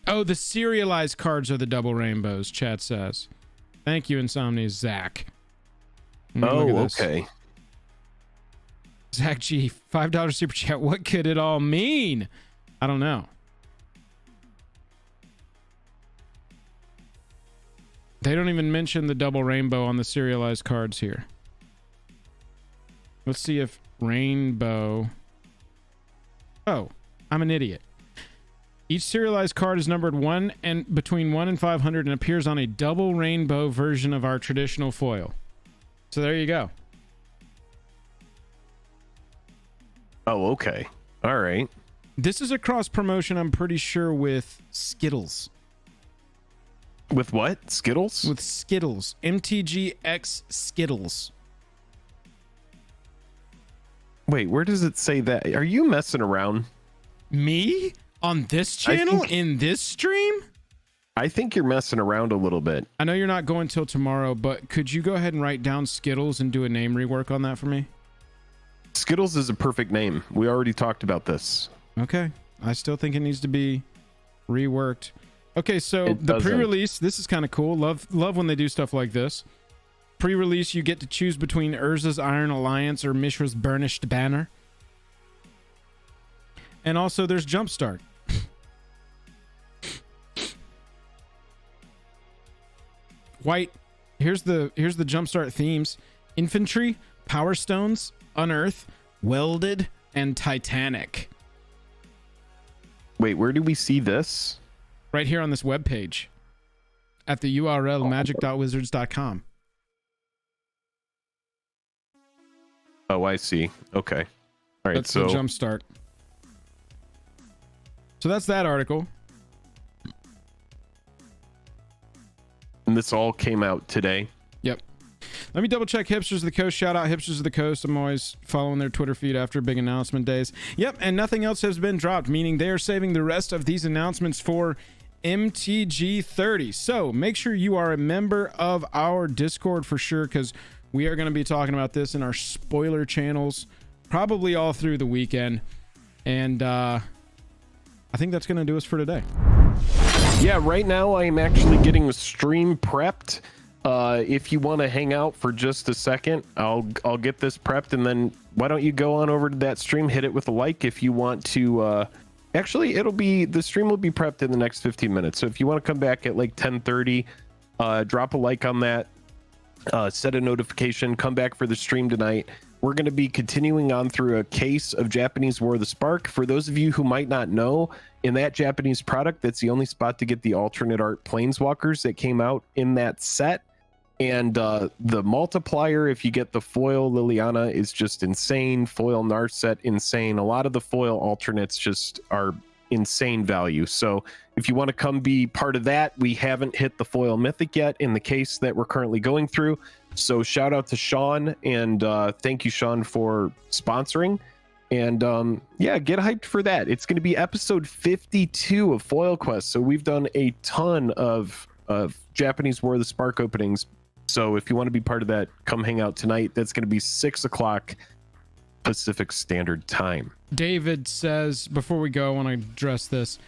Oh, the serialized cards are the double rainbows, chat says. Thank you, Insomnia Zach. Look at Oh, this. okay. Zach G, $5 super chat. What could it all mean? I don't know. They don't even mention the double rainbow on the serialized cards here. Let's see if rainbow. Oh, I'm an idiot. Each serialized card is numbered between 1 and 500 and appears on a double rainbow version of our traditional foil. So there you go. Oh, okay. All right. This is a cross promotion, I'm pretty sure, with Skittles. With what? Skittles? With Skittles. MTG X Skittles. Wait, where does it say that? Are you messing around? Me? On this channel? think- In this stream? I think you're messing around a little bit. I know you're not going till tomorrow, but could you go ahead and write down Skittles and do a name rework on that for me? Skittles is a perfect name. We already talked about this. Okay. I still think it needs to be reworked. Okay, so It the doesn't. pre-release, this is kind of cool. Love when they do stuff like this. Pre-release, you get to choose between Urza's Iron Alliance or Mishra's Burnished Banner. And also there's Jumpstart. White. Here's the jumpstart themes: infantry, power stones, unearth, welded, and titanic. Wait, where do we see this? Right here on this webpage at the URL magic.wizards.com. Oh, I see. Okay. All right. That's so the jumpstart. So that's that article. And this all came out today. Yep. Let me double check Hipsters of the Coast. Shout out Hipsters of the Coast. I'm always following their Twitter feed after big announcement days. Yep. And nothing else has been dropped, meaning they are saving the rest of these announcements for MTG 30. So make sure you are a member of our Discord for sure, because we are going to be talking about this in our spoiler channels probably all through the weekend. And I think that's going to do us for today. Yeah, right now I am actually getting the stream prepped. If you want to hang out for just a second, I'll get this prepped, and then why don't you go on over to that stream, hit it with a like if you want to. Actually, the stream will be prepped in the next 15 minutes. So if you want to come back at like 10:30, drop a like on that, set a notification, come back for the stream tonight. We're going to be continuing on through a case of Japanese War of the Spark. For those of you who might not know, in that Japanese product, that's the only spot to get the alternate art planeswalkers that came out in that set. And the multiplier, if you get the foil Liliana, is just insane. Foil Narset, insane. A lot of the foil alternates just are insane value. So if you want to come be part of that, we haven't hit the foil mythic yet in the case that we're currently going through. So shout out to Sean, and thank you, Sean, for sponsoring. And yeah, get hyped for that. It's going to be episode 52 of Foil Quest. So we've done a ton of Japanese War of the Spark openings. So if you want to be part of that, come hang out tonight. That's going to be 6 o'clock Pacific Standard Time. David says, before we go, I want to address this.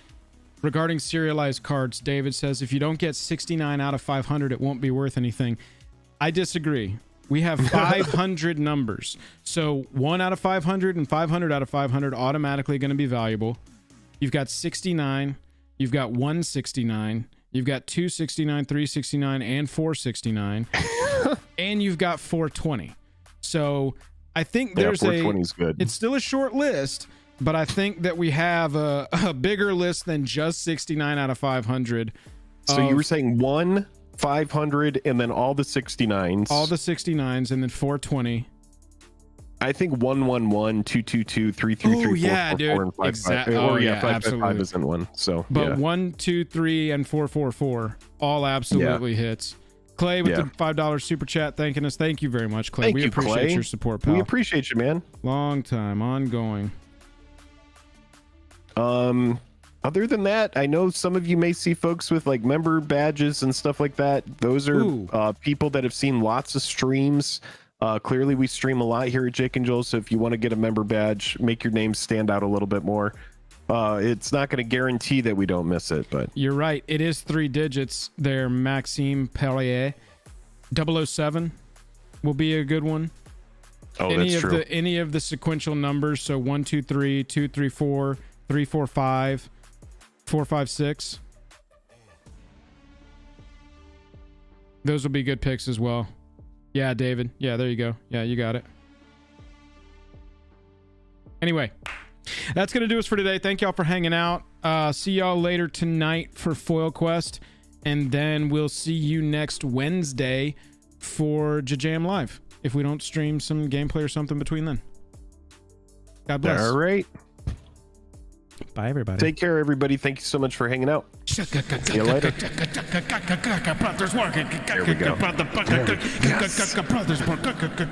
Regarding serialized cards, David says, if you don't get 69 out of 500, it won't be worth anything. I disagree. We have 500 numbers. So 1 out of 500 and 500 out of 500 automatically going to be valuable. You've got 69. You've got 169. You've got 269, 369, and 469. And you've got 420. So I think there's 420 is good. It's still a short list, but I think that we have a bigger list than just 69 out of 500. So you were saying 1, 500, and then all the 69s. All the 69s, and then 420. I think 111, 222, 333, 444, and 55. Exactly. Or yeah, 555 isn't one. So, but yeah. 1, 2, 3, and 444 all absolutely hits. Clay with the $5 super chat thanking us. Thank you very much, Clay. We appreciate your support, pal. We appreciate you, man. Long time, ongoing. Other than that, I know some of you may see folks with like member badges and stuff like that. Those are people that have seen lots of streams. Clearly we stream a lot here at Jake and Joel, so if you want to get a member badge, make your name stand out a little bit more. It's not going to guarantee that we don't miss it, but you're right. It is 3 digits there. Maxime Perrier 007 will be a good one. Oh, that's true. Any of the sequential numbers, so 1, 2, 3, 2, 3, 4, 3, 4, 5, 4, 5, 6. Those will be good picks as well. Yeah, David. Yeah, there you go. Yeah, you got it. Anyway, that's going to do us for today. Thank y'all for hanging out. See y'all later tonight for Foil Quest. And then we'll see you next Wednesday for Jajam Live, if we don't stream some gameplay or something between then. God bless. All right. Bye, everybody. Take care, everybody. Thank you so much for hanging out. See you later. There we go.